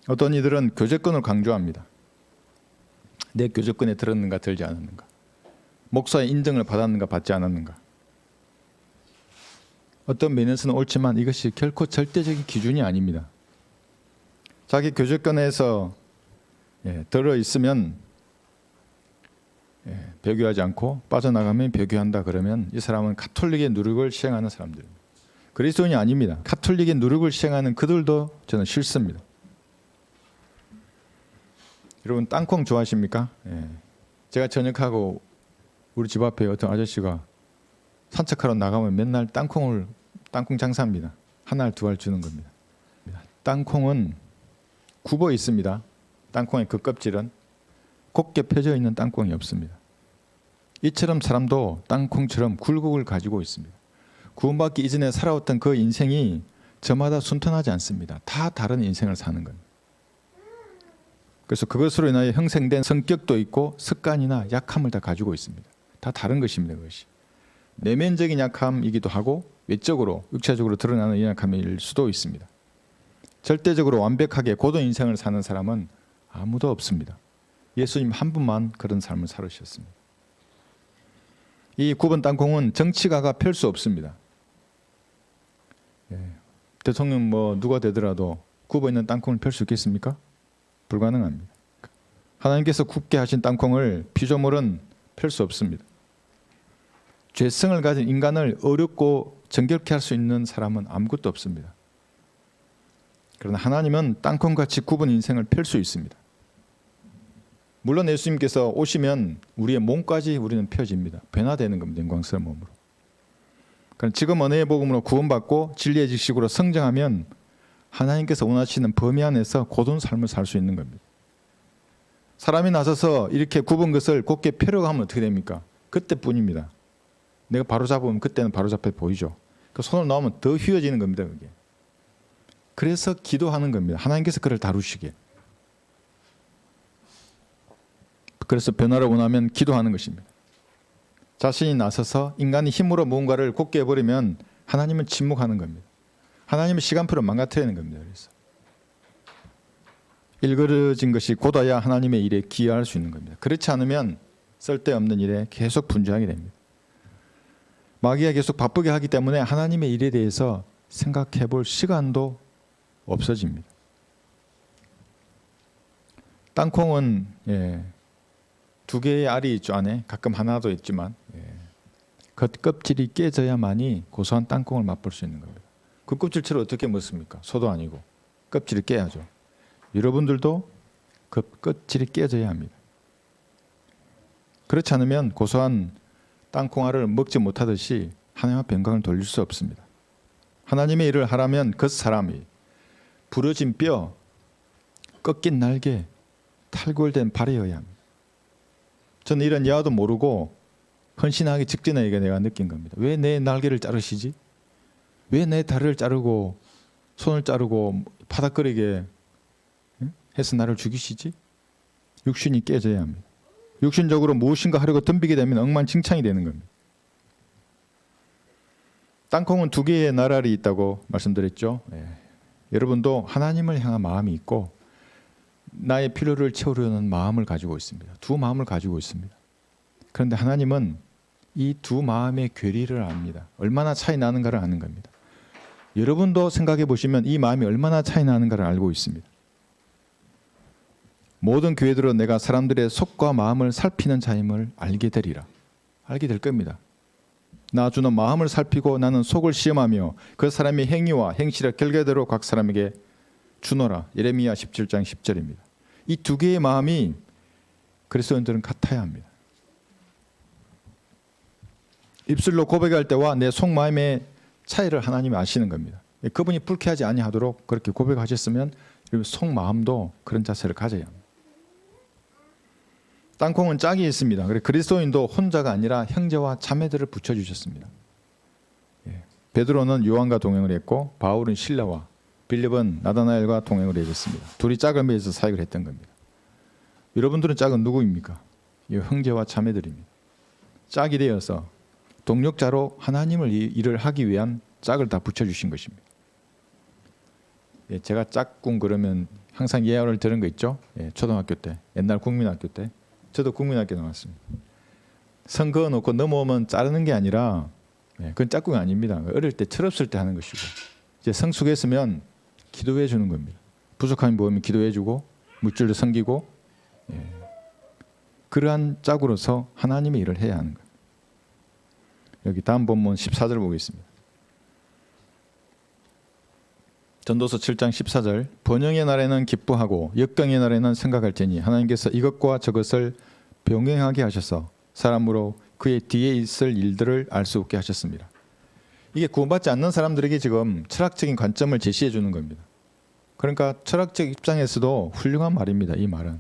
어떤 이들은 교제권을 강조합니다. 내 교제권에 들었는가 들지 않았는가, 목사의 인정을 받았는가 받지 않았는가. 어떤 면에서는 옳지만 이것이 결코 절대적인 기준이 아닙니다. 자기 교제권에서 들어있으면 배교하지 않고 빠져나가면 배교한다 그러면 이 사람은 가톨릭의 누룩을 시행하는 사람들입니다. 그리스도인이 아닙니다. 가톨릭의 누룩을 시행하는 그들도 저는 싫습니다. 여러분 땅콩 좋아하십니까? 제가 저녁하고 우리 집 앞에 어떤 아저씨가 산책하러 나가면 맨날 땅콩 장사합니다. 한 알, 두 알 주는 겁니다. 땅콩은 굽어 있습니다. 땅콩의 그 껍질은 곱게 펴져 있는 땅콩이 없습니다. 이처럼 사람도 땅콩처럼 굴곡을 가지고 있습니다. 구원받기 이전에 살아왔던 그 인생이 저마다 순탄하지 않습니다. 다 다른 인생을 사는 겁니다. 그래서 그것으로 인하여 형성된 성격도 있고 습관이나 약함을 다 가지고 있습니다. 다 다른 것입니다. 그것이 내면적인 약함이기도 하고 외적으로 육체적으로 드러나는 약함일 수도 있습니다. 절대적으로 완벽하게 고도 인생을 사는 사람은 아무도 없습니다. 예수님 한 분만 그런 삶을 살으셨습니다. 이 굽은 땅콩은 정치가가 펼 수 없습니다. 대통령 누가 되더라도 굽어 있는 땅콩을 펼 수 있겠습니까? 불가능합니다. 하나님께서 굽게 하신 땅콩을 피조물은 펼 수 없습니다. 죄성을 가진 인간을 어렵고 정결케 할 수 있는 사람은 아무것도 없습니다. 그러나 하나님은 땅콩같이 굽은 인생을 펼 수 있습니다. 물론 예수님께서 오시면 우리의 몸까지 우리는 펴집니다. 변화되는 겁니다. 영광스러운 몸으로. 그럼 지금 은혜의 복음으로 구원받고 진리의 지식으로 성장하면 하나님께서 원하시는 범위 안에서 고든 삶을 살 수 있는 겁니다. 사람이 나서서 이렇게 굽은 것을 곧게 펴려고 하면 어떻게 됩니까? 그때뿐입니다. 내가 바로 잡으면 그때는 바로 잡혀 보이죠. 그 손을 놓으면 더 휘어지는 겁니다. 그게. 그래서 기도하는 겁니다. 하나님께서 그를 다루시게. 그래서 변화를 원하면 기도하는 것입니다. 자신이 나서서 인간이 힘으로 무언가를 굳게 해버리면 하나님은 침묵하는 겁니다. 하나님은 시간표를 망가뜨리는 겁니다. 그래서 일그러진 것이 곧아야 하나님의 일에 기여할 수 있는 겁니다. 그렇지 않으면 쓸데없는 일에 계속 분주하게 됩니다. 마귀가 계속 바쁘게 하기 때문에 하나님의 일에 대해서 생각해 볼 시간도 없어집니다. 땅콩은 두 개의 알이 있죠. 안에 가끔 하나도 있지만 겉껍질이 깨져야만이 고소한 땅콩을 맛볼 수 있는 겁니다. 그 껍질채로 어떻게 먹습니까? 소도 아니고 껍질이 깨야죠. 여러분들도 껍질이 깨져야 합니다. 그렇지 않으면 고소한 땅콩알을 먹지 못하듯이 하나님 앞에 영광을 돌릴 수 없습니다. 하나님의 일을 하려면 그 사람이 부러진 뼈, 꺾인 날개, 탈골된 발이어야 합니다. 저는 이런 예화도 모르고 헌신하기 직전에 내가 느낀 겁니다. 왜 내 날개를 자르시지? 왜 내 다리를 자르고 손을 자르고 바닥거리게 해서 나를 죽이시지? 육신이 깨져야 합니다. 육신적으로 무엇인가 하려고 덤비게 되면 엉망진창이 되는 겁니다. 땅콩은 두 개의 나랄이 있다고 말씀드렸죠. 여러분도 하나님을 향한 마음이 있고 나의 필요를 채우려는 마음을 가지고 있습니다. 두 마음을 가지고 있습니다. 그런데 하나님은 이 두 마음의 괴리를 압니다. 얼마나 차이 나는가를 아는 겁니다. 여러분도 생각해 보시면 이 마음이 얼마나 차이 나는가를 알고 있습니다. 모든 교회들은 내가 사람들의 속과 마음을 살피는 자임을 알게 되리라. 알게 될 겁니다. 나 주는 마음을 살피고 나는 속을 시험하며 그 사람의 행위와 행실의 결과대로 각 사람에게 주노라. 예레미야 17장 10절입니다. 이 두 개의 마음이 그리스도인들은 같아야 합니다. 입술로 고백할 때와 내 속마음의 차이를 하나님이 아시는 겁니다. 그분이 불쾌하지 아니하도록 그렇게 고백하셨으면 속마음도 그런 자세를 가져야 합니다. 땅콩은 짝이 있습니다. 그래서 그리스도인도 혼자가 아니라 형제와 자매들을 붙여주셨습니다. 베드로는 요한과 동행을 했고 바울은 실라와 빌립은 나다나엘과 동행을 해줬습니다. 둘이 짝을 맺어서 사역을 했던 겁니다. 여러분들은 짝은 누구입니까? 형제와 자매들입니다. 짝이 되어서 동력자로 하나님을 일을 하기 위한 짝을 다 붙여주신 것입니다. 제가 짝꿍 그러면 항상 예화를 들은 거 있죠? 초등학교 때, 옛날 국민학교 때. 저도 국민학교 나왔습니다. 선 그어놓고 넘어오면 자르는 게 아니라 그건 짝꿍이 아닙니다. 어릴 때 철없을 때 하는 것이고 이제 성숙했으면 기도해 주는 겁니다. 부족함이 보이면 기도해 주고 물질도 섬기고 그러한 짝으로서 하나님의 일을 해야 하는 거예요. 여기 다음 본문 14절 보겠습니다. 전도서 7장 14절 번영의 날에는 기뻐하고 역경의 날에는 생각할지니 하나님께서 이것과 저것을 병행하게 하셔서 사람으로 그의 뒤에 있을 일들을 알 수 없게 하셨습니다. 이게 구원받지 않는 사람들에게 지금 철학적인 관점을 제시해 주는 겁니다. 그러니까 철학적 입장에서도 훌륭한 말입니다. 이 말은.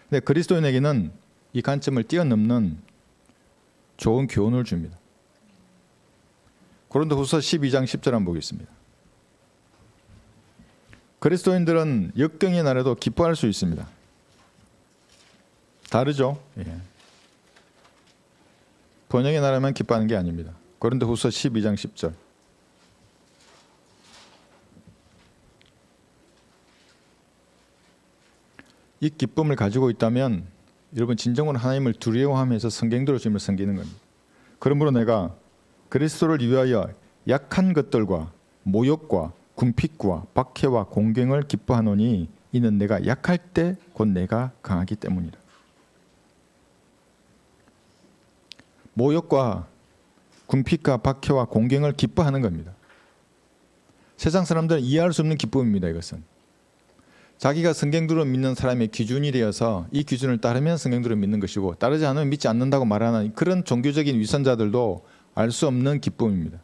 근데 그리스도인에게는 이 관점을 뛰어넘는 좋은 교훈을 줍니다. 고린도후서 12장 10절 한번 보겠습니다. 그리스도인들은 역경의 날에도 기뻐할 수 있습니다. 다르죠? 번영의 날에만 기뻐하는 게 아닙니다. 고린도후서 12장 10절. 이 기쁨을 가지고 있다면 여러분 진정으로 하나님을 두려워하면서 성경대로 주님을 섬기는 겁니다. 그러므로 내가 그리스도를 위하여 약한 것들과 모욕과 궁핍과 박해와 공경을 기뻐하노니 이는 내가 약할 때 곧 내가 강하기 때문이라. 모욕과 궁핍과 박해와 공경을 기뻐하는 겁니다. 세상 사람들은 이해할 수 없는 기쁨입니다. 이것은 자기가 성경대로 믿는 사람의 기준이 되어서 이 기준을 따르면 성경대로 믿는 것이고 따르지 않으면 믿지 않는다고 말하는 그런 종교적인 위선자들도 알 수 없는 기쁨입니다.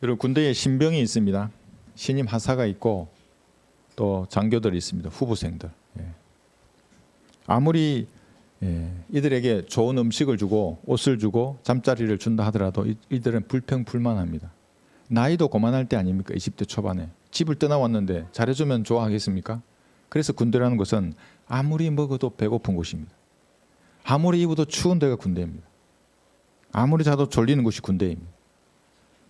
여러분 군대에 신병이 있습니다. 신임 하사가 있고 또 장교들이 있습니다. 후보생들. 아무리 이들에게 좋은 음식을 주고 옷을 주고 잠자리를 준다 하더라도 이들은 불평불만합니다. 나이도 고만할 때 아닙니까? 20대 초반에 집을 떠나왔는데 잘해주면 좋아하겠습니까? 그래서 군대라는 것은 아무리 먹어도 배고픈 곳입니다. 아무리 입어도 추운 데가 군대입니다. 아무리 자도 졸리는 곳이 군대입니다.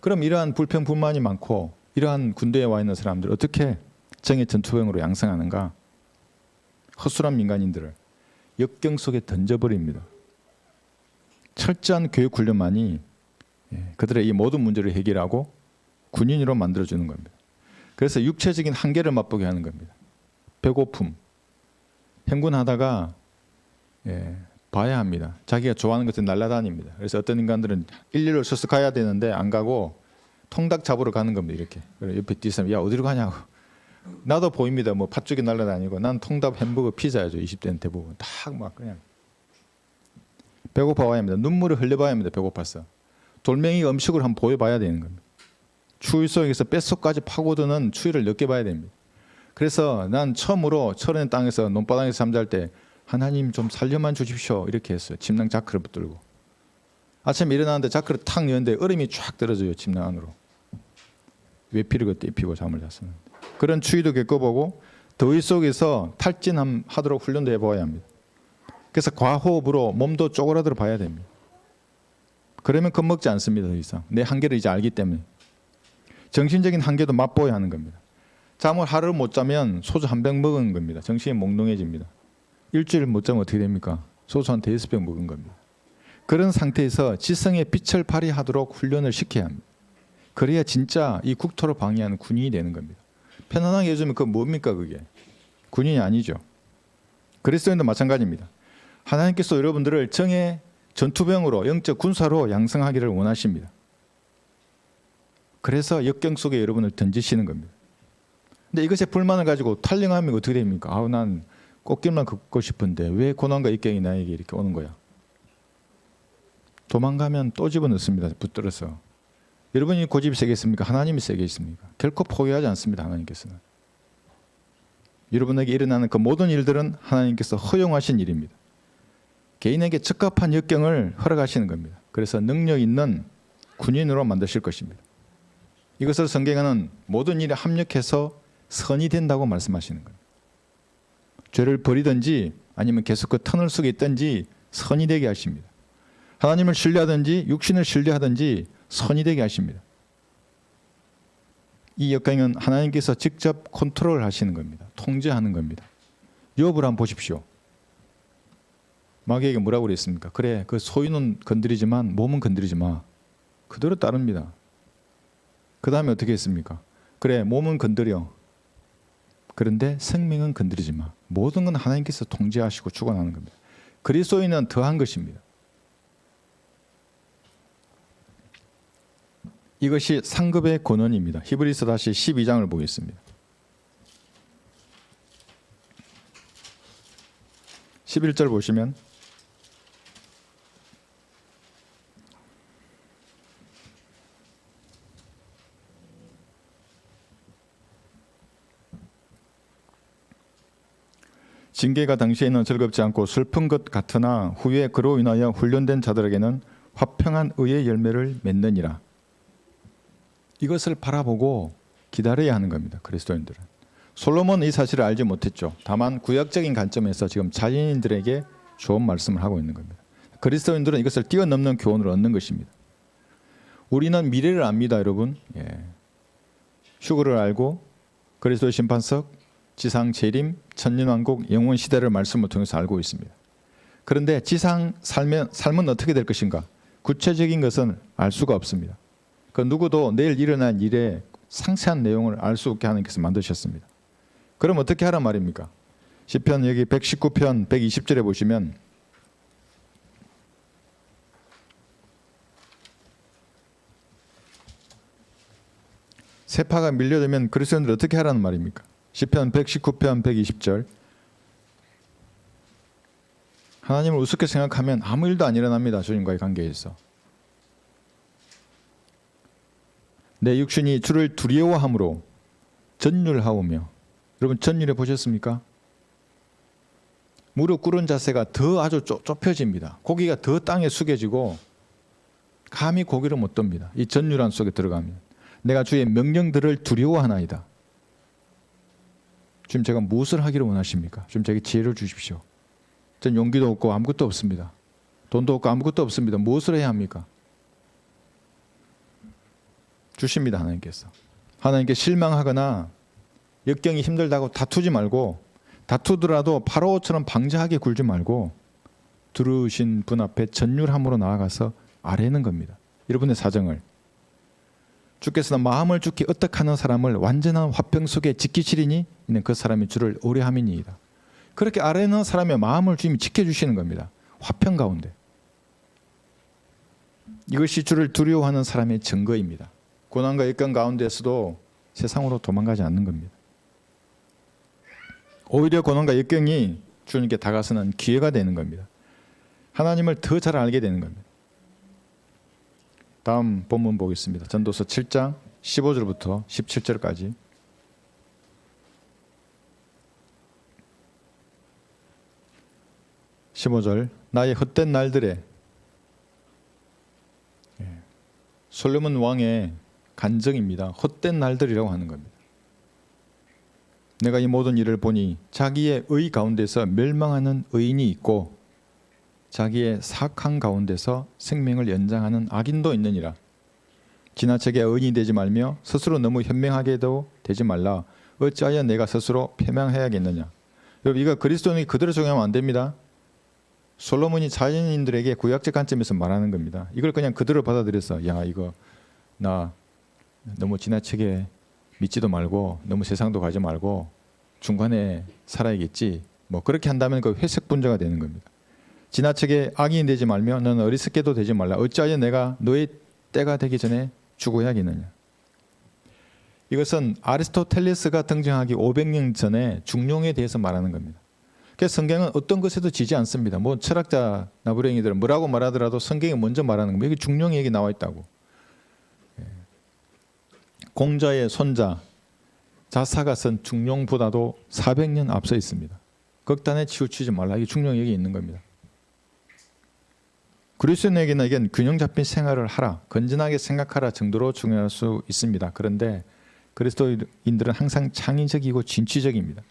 그럼 이러한 불평불만이 많고 이러한 군대에 와 있는 사람들 어떻게 정의 전투병으로 양성하는가? 허술한 민간인들을 역경 속에 던져버립니다. 철저한 교육 훈련만이 그들의 이 모든 문제를 해결하고 군인으로 만들어주는 겁니다. 그래서 육체적인 한계를 맛보게 하는 겁니다. 배고픔, 행군하다가 봐야 합니다. 자기가 좋아하는 것을 날아다닙니다. 그래서 어떤 인간들은 일리로 서서 가야 되는데 안 가고 통닭 잡으러 가는 겁니다. 이렇게. 그래 옆에 뒷사람이 야 어디로 가냐고. 나도 보입니다. 뭐 팥죽이 날아다니고 난 통닭, 햄버거, 피자야죠. 20대는 대부분 딱 막 그냥 배고파 와야 합니다. 눈물을 흘려봐야 합니다. 배고파서. 돌멩이가 음식을 한번 보여봐야 되는 겁니다. 추위 속에서 뼛속까지 파고드는 추위를 느껴봐야 됩니다. 그래서 난 처음으로 철원 땅에서 논바닥에서 잠잘 때 하나님 좀 살려만 주십시오 이렇게 했어요. 침낭 자크를 붙들고 아침에 일어나는데 자크를 탁 여는데 얼음이 쫙 떨어져요. 침낭 안으로. 외피르고 떼피고 잠을 잤었는데 그런 추위도 겪어보고 더위 속에서 탈진하도록 훈련도 해봐야 합니다. 그래서 과호흡으로 몸도 쪼그라들어 봐야 됩니다. 그러면 겁먹지 않습니다. 더 이상 내 한계를 이제 알기 때문에. 정신적인 한계도 맛보아야 하는 겁니다. 잠을 하루를 못 자면 소주 한 병 먹은 겁니다. 정신이 몽롱해집니다. 일주일 못 자면 어떻게 됩니까? 소주 한 5병 먹은 겁니다. 그런 상태에서 지성의 빛을 발휘하도록 훈련을 시켜야 합니다. 그래야 진짜 이 국토를 방해하는 군인이 되는 겁니다. 편안하게 해주면 그거 뭡니까 그게? 군인이 아니죠. 그리스도인도 마찬가지입니다. 하나님께서 여러분들을 정의 전투병으로 영적 군사로 양성하기를 원하십니다. 그래서 역경 속에 여러분을 던지시는 겁니다. 근데 이것에 불만을 가지고 탈령하면 어떻게 됩니까? 아우 난 꽃길만 걷고 싶은데 왜 고난과 역경이 나에게 이렇게 오는 거야? 도망가면 또 집어넣습니다. 붙들어서. 여러분이 고집이 세겠습니까? 하나님이 세겠습니까? 결코 포기하지 않습니다. 하나님께서는. 여러분에게 일어나는 그 모든 일들은 하나님께서 허용하신 일입니다. 개인에게 적합한 역경을 허락하시는 겁니다. 그래서 능력 있는 군인으로 만드실 것입니다. 이것을 성경에는 모든 일에 합력해서 선이 된다고 말씀하시는 겁니다. 죄를 버리든지 아니면 계속 그 터널 속에 있든지 선이 되게 하십니다. 하나님을 신뢰하든지 육신을 신뢰하든지 선이 되게 하십니다. 이 역경은 하나님께서 직접 컨트롤 하시는 겁니다. 통제하는 겁니다. 욥을 한번 보십시오. 마귀에게 뭐라고 그랬습니까? 그래 그 소유는 건드리지만 몸은 건드리지 마. 그대로 따릅니다. 그 다음에 어떻게 했습니까? 그래 몸은 건드려. 그런데 생명은 건드리지 마. 모든 건 하나님께서 통제하시고 주관하는 겁니다. 그리스도인은 더한 것입니다. 이것이 상급의 권원입니다. 히브리서 다시 12장을 보겠습니다. 11절 보시면 징계가 당시에는 즐겁지 않고 슬픈 것 같으나 후에 그로 인하여 훈련된 자들에게는 화평한 의의 열매를 맺느니라. 이것을 바라보고 기다려야 하는 겁니다. 그리스도인들은. 솔로몬은 이 사실을 알지 못했죠. 다만 구약적인 관점에서 지금 자연인들에게 좋은 말씀을 하고 있는 겁니다. 그리스도인들은 이것을 뛰어넘는 교훈을 얻는 것입니다. 우리는 미래를 압니다. 여러분. 휴거를 알고 그리스도의 심판석, 지상 재림, 천년왕국, 영원 시대를 말씀을 통해서 알고 있습니다. 그런데 지상 삶은 어떻게 될 것인가? 구체적인 것은 알 수가 없습니다. 그 누구도 내일 일어날 일의 상세한 내용을 알 수 없게 하나님께서 만드셨습니다. 그럼 어떻게 하란 말입니까? 시편 여기 119편 120절에 보시면 세파가 밀려들면 그리스도인들 어떻게 하라는 말입니까? 시편 119편 120절 하나님을 우습게 생각하면 아무 일도 안 일어납니다. 주님과의 관계에서. 내 육신이 주를 두려워함으로 전율하오며. 여러분 전율해 보셨습니까? 무릎 꿇은 자세가 더 아주 좁혀집니다. 고기가 더 땅에 숙여지고 감히 고기를 못 듭니다. 이 전율안 속에 들어가면 내가 주의 명령들을 두려워하나이다. 지금 제가 무엇을 하기를 원하십니까? 좀 제게 지혜를 주십시오. 전 용기도 없고 아무것도 없습니다. 돈도 없고 아무것도 없습니다. 무엇을 해야 합니까? 주십니다. 하나님께서. 하나님께 실망하거나 역경이 힘들다고 다투지 말고, 다투더라도 파라오처럼 방자하게 굴지 말고 들으신 분 앞에 전율함으로 나아가서 아뢰는 겁니다. 여러분의 사정을. 주께서는 마음을 죽게 어떡하는 사람을 완전한 화평 속에 지키시리니 이는 그 사람이 주를 오래함이니이다. 그렇게 아뢰는 사람의 마음을 주님이 지켜주시는 겁니다. 화평 가운데. 이것이 주를 두려워하는 사람의 증거입니다. 고난과 역경 가운데서도 세상으로 도망가지 않는 겁니다. 오히려 고난과 역경이 주님께 다가서는 기회가 되는 겁니다. 하나님을 더 잘 알게 되는 겁니다. 다음 본문 보겠습니다. 전도서 7장 15절부터 17절까지. 15절. 나의 헛된 날들에, 솔로몬 왕의 간증입니다. 헛된 날들이라고 하는 겁니다. 내가 이 모든 일을 보니 자기의 의 가운데서 멸망하는 의인이 있고 자기의 사악한 가운데서 생명을 연장하는 악인도 있느니라. 지나치게 의인이 되지 말며 스스로 너무 현명하게도 되지 말라. 어찌하여 내가 스스로 패망해야겠느냐. 여러분, 이거 그리스도인이 그대로 적용하면 안 됩니다. 솔로몬이 자연인들에게 구약적 관점에서 말하는 겁니다. 이걸 그냥 그대로 받아들여서 야, 이거 나 너무 지나치게 믿지도 말고 너무 세상도 가지 말고 중간에 살아야겠지, 뭐 그렇게 한다면 그 회색 분자가 되는 겁니다. 지나치게 악인이 되지 말며 너는 어리석게도 되지 말라. 어찌하여 내가 너의 때가 되기 전에 죽어야겠느냐. 이것은 아리스토텔레스가 등장하기 500년 전에 중용에 대해서 말하는 겁니다. 그래서 성경은 어떤 것에도 지지 않습니다. 뭐 철학자 나부랭이들은 뭐라고 말하더라도 성경이 먼저 말하는 겁니다. 여기 중용 얘기 나와 있다고. 공자의 손자 자사가 쓴 중용보다도 400년 앞서 있습니다. 극단에 치우치지 말라. 이게 중용 얘기 있는 겁니다. 그리스도인에게는 이건 균형 잡힌 생활을 하라, 건전하게 생각하라 정도로 중요할 수 있습니다. 그런데 그리스도인들은 항상 창의적이고 진취적입니다.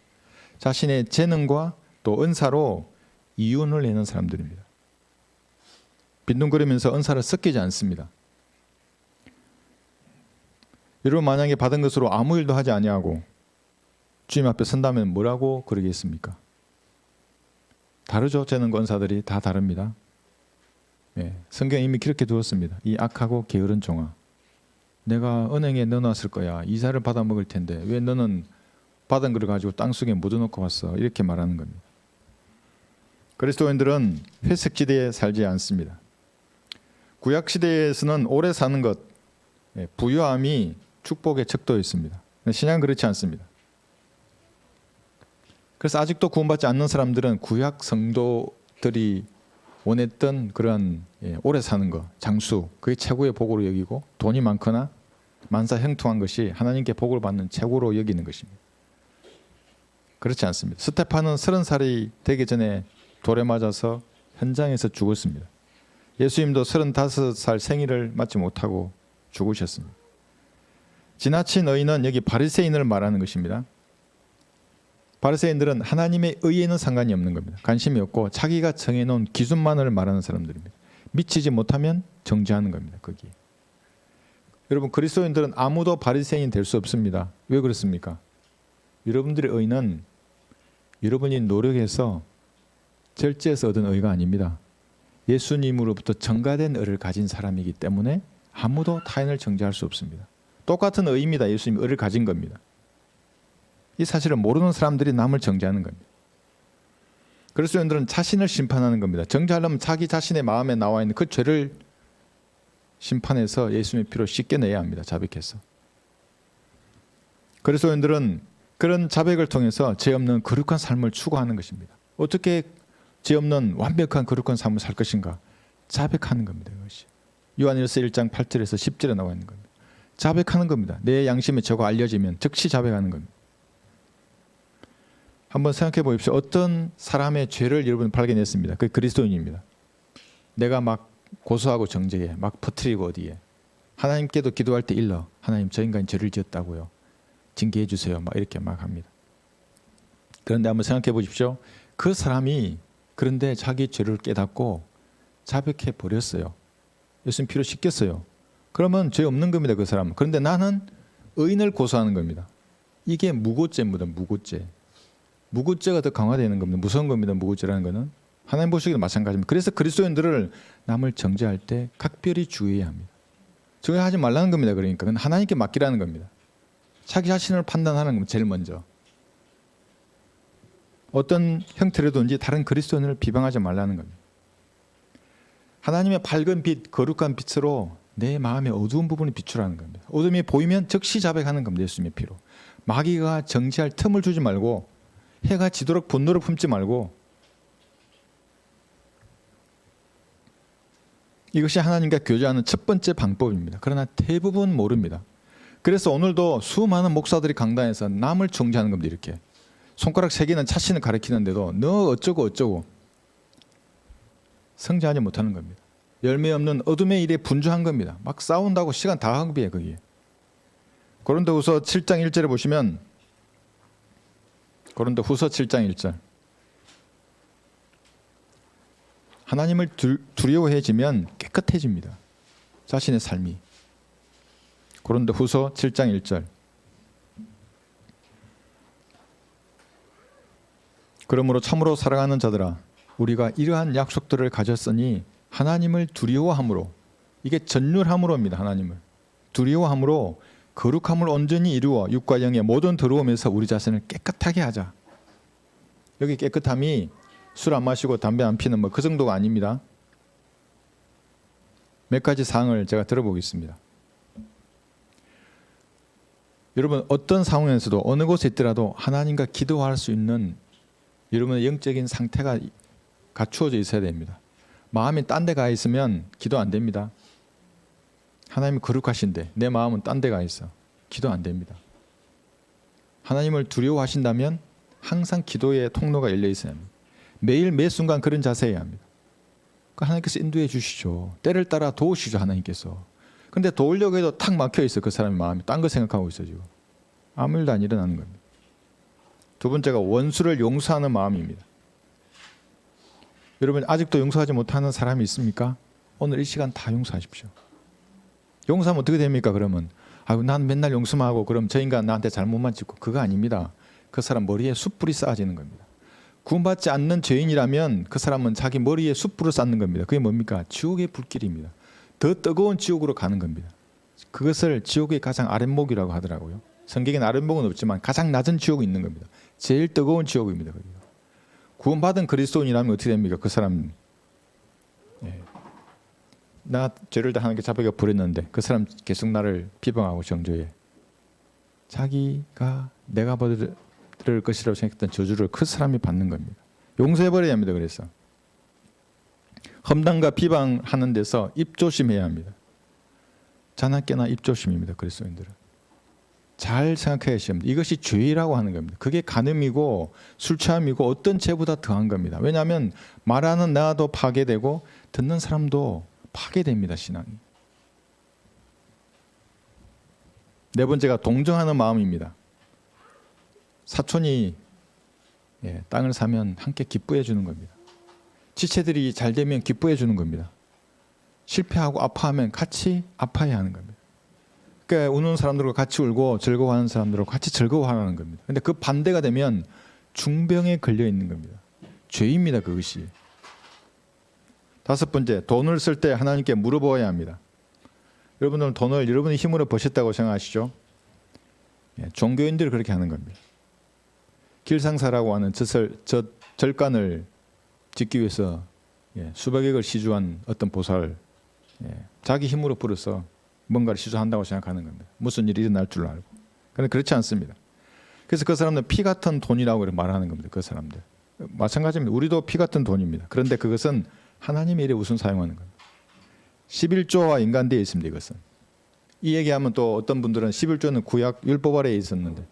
자신의 재능과 또 은사로 이윤을 내는 사람들입니다. 빈둥거리면서 은사를 섞이지 않습니다. 여러분, 만약에 받은 것으로 아무 일도 하지 아니하고 주님 앞에 선다면 뭐라고 그러겠습니까? 다르죠. 재능과 은사들이 다 다릅니다. 성경이 이미 그렇게 두었습니다. 이 악하고 게으른 종아, 내가 은행에 넣어놨을 거야. 이자를 받아 먹을 텐데 왜 너는 받은 걸 가지고 땅속에 묻어놓고 왔어? 이렇게 말하는 겁니다. 그리스도인들은 회색지대에 살지 않습니다. 구약시대에서는 오래 사는 것, 부유함이 축복의 척도였습니다. 신약은 그렇지 않습니다. 그래서 아직도 구원받지 않는 사람들은 구약 성도들이 원했던 그런 오래 사는 것, 장수, 그게 최고의 복으로 여기고 돈이 많거나 만사 형통한 것이 하나님께 복을 받는 최고로 여기는 것입니다. 그렇지 않습니다. 스테판은 30살이 되기 전에 돌에 맞아서 현장에서 죽었습니다. 예수님도 35살 생일을 맞지 못하고 죽으셨습니다. 지나친 의인은 여기 바리새인을 말하는 것입니다. 바리새인들은 하나님의 의에는 상관이 없는 겁니다. 관심이 없고 자기가 정해놓은 기준만을 말하는 사람들입니다. 미치지 못하면 정죄하는 겁니다. 거기. 여러분, 그리스도인들은 아무도 바리새인이 될 수 없습니다. 왜 그렇습니까? 여러분들의 의는 여러분이 노력해서 절제해서 얻은 의가 아닙니다. 예수님으로부터 전가된 의를 가진 사람이기 때문에 아무도 타인을 정죄할 수 없습니다. 똑같은 의입니다. 예수님이 의를 가진 겁니다. 이 사실을 모르는 사람들이 남을 정죄하는 겁니다. 그리스도인들은 자신을 심판하는 겁니다. 정죄하려면 자기 자신의 마음에 나와 있는 그 죄를 심판해서 예수님의 피로 씻겨내야 합니다. 자백해서. 그리스도인들은 그런 자백을 통해서 죄 없는 거룩한 삶을 추구하는 것입니다. 어떻게 죄 없는 완벽한 거룩한 삶을 살 것인가? 자백하는 겁니다. 이것이. 요한일서 1장 8절에서 10절에 나와 있는 겁니다. 자백하는 겁니다. 내 양심에 저거 알려지면 즉시 자백하는 겁니다. 한번 생각해 보십시오. 어떤 사람의 죄를 여러분 발견했습니다. 그 그리스도인입니다. 내가 막 고소하고 정죄해, 막 퍼뜨리고 어디에 하나님께도 기도할 때 일러 하나님 저 인간이 죄를 지었다고요. 징계해 주세요. 막 이렇게 막 합니다. 그런데 한번 생각해 보십시오. 그 사람이 그런데 자기 죄를 깨닫고 자백해 버렸어요. 예수님 피로 씻겼어요. 그러면 죄 없는 겁니다. 그 사람은. 그런데 나는 의인을 고소하는 겁니다. 이게 무고죄입니다. 무고죄. 무고죄가 더 강화되는 겁니다. 무서운 겁니다. 무고죄라는 것은. 하나님 보시기도 마찬가지입니다. 그래서 그리스도인들을 남을 정죄할 때 각별히 주의해야 합니다. 정죄하지 말라는 겁니다. 그러니까 그건 하나님께 맡기라는 겁니다. 자기 자신을 판단하는 겁니다. 제일 먼저. 어떤 형태로든지 다른 그리스도인을 비방하지 말라는 겁니다. 하나님의 밝은 빛, 거룩한 빛으로 내 마음의 어두운 부분을 비추라는 겁니다. 어둠이 보이면 즉시 자백하는 겁니다. 예수님의 피로. 마귀가 정지할 틈을 주지 말고 해가 지도록 분노를 품지 말고 이것이 하나님과 교제하는 첫 번째 방법입니다. 그러나 대부분 모릅니다. 그래서 오늘도 수많은 목사들이 강단에서 남을 정죄하는 겁니다. 이렇게 손가락 3개는 자신을 가리키는데도 너 어쩌고 성장하지 못하는 겁니다. 열매 없는 어둠의 일에 분주한 겁니다. 막 싸운다고 시간 다 낭비해 거기에. 고린도후서 7장 1절에 보시면 고린도후서 7장 1절 하나님을 두려워해지면 깨끗해집니다. 자신의 삶이. 고린도후서 7장 1절 그러므로 참으로 사랑하는 자들아 우리가 이러한 약속들을 가졌으니 하나님을 두려워함으로 이게 전율함으로입니다. 하나님을 두려워함으로 거룩함을 온전히 이루어 육과 영의 모든 더러움에서 우리 자신을 깨끗하게 하자. 여기 깨끗함이 술 안 마시고 담배 안 피는 뭐 그 정도가 아닙니다. 몇 가지 사항을 제가 들어보겠습니다. 여러분 어떤 상황에서도 어느 곳에 있더라도 하나님과 기도할 수 있는 여러분의 영적인 상태가 갖추어져 있어야 됩니다. 마음이 딴 데 가 있으면 기도 안 됩니다. 하나님이 거룩하신데 내 마음은 딴 데 가 있어. 기도 안 됩니다. 하나님을 두려워하신다면 항상 기도의 통로가 열려 있어야 합니다. 매일 매 순간 그런 자세여야 합니다. 하나님께서 인도해 주시죠. 때를 따라 도우시죠. 하나님께서. 근데 도우려고 해도 탁 막혀 있어. 그 사람의 마음이 딴 거 생각하고 있어 지금. 아무 일도 안 일어나는 겁니다. 두 번째가 원수를 용서하는 마음입니다. 여러분 아직도 용서하지 못하는 사람이 있습니까? 오늘 이 시간 다 용서하십시오. 용서하면 어떻게 됩니까? 그러면 난 맨날 용서만 하고 그럼 저 인간 나한테 잘못만 짓고 그거 아닙니다. 그 사람 머리에 숯불이 쌓아지는 겁니다. 구원받지 않는 죄인이라면 그 사람은 자기 머리에 숯불을 쌓는 겁니다. 그게 뭡니까? 지옥의 불길입니다. 더 뜨거운 지옥으로 가는 겁니다. 그것을 지옥의 가장 아랫목이라고 하더라고요. 성경에는 아랫목은 없지만 가장 낮은 지옥이 있는 겁니다. 제일 뜨거운 지옥입니다. 거기가. 구원받은 그리스도인이라면 어떻게 됩니까? 그 사람 나 죄를 다 하나님께 자백해 버렸는데 그 사람 계속 나를 비방하고 정죄해. 자기가 내가 받을 것이라고 생각했던 저주를 그 사람이 받는 겁니다. 용서해버려야 합니다. 그래서 험담과 비방하는 데서 입조심해야 합니다. 자나깨나 입조심입니다. 그리스도인들은. 잘 생각해야 합니다. 이것이 죄라고 하는 겁니다. 그게 간음이고 술 취함이고 어떤 죄보다 더한 겁니다. 왜냐하면 말하는 나도 파괴되고 듣는 사람도 파괴됩니다. 신앙이. 네 번째가 동정하는 마음입니다. 사촌이 땅을 사면 함께 기뻐해 주는 겁니다. 지체들이 잘 되면 기뻐해 주는 겁니다. 실패하고 아파하면 같이 아파해야 하는 겁니다. 그러니까 우는 사람들과 같이 울고 즐거워하는 사람들과 같이 즐거워하는 겁니다. 그런데 그 반대가 되면 중병에 걸려 있는 겁니다. 죄입니다. 그것이. 다섯 번째, 돈을 쓸 때 하나님께 물어보아야 합니다. 여러분들은 돈을 여러분의 힘으로 버셨다고 생각하시죠? 종교인들이 그렇게 하는 겁니다. 길상사라고 하는 절간을 짓기 위해서 수백억을 시주한 어떤 보살, 자기 힘으로 벌어서 뭔가를 시주한다고 생각하는 겁니다. 무슨 일이 일어날 줄 알고. 그런데 그렇지 않습니다. 그래서 그 사람들은 피 같은 돈이라고 말하는 겁니다. 그 사람들. 마찬가지입니다. 우리도 피 같은 돈입니다. 그런데 그것은 하나님의 일에 우선 사용하는 겁니다. 11조와 연관되어 있습니다. 이것은. 이 얘기하면 또 어떤 분들은 11조는 구약 율법 아래에 있었는데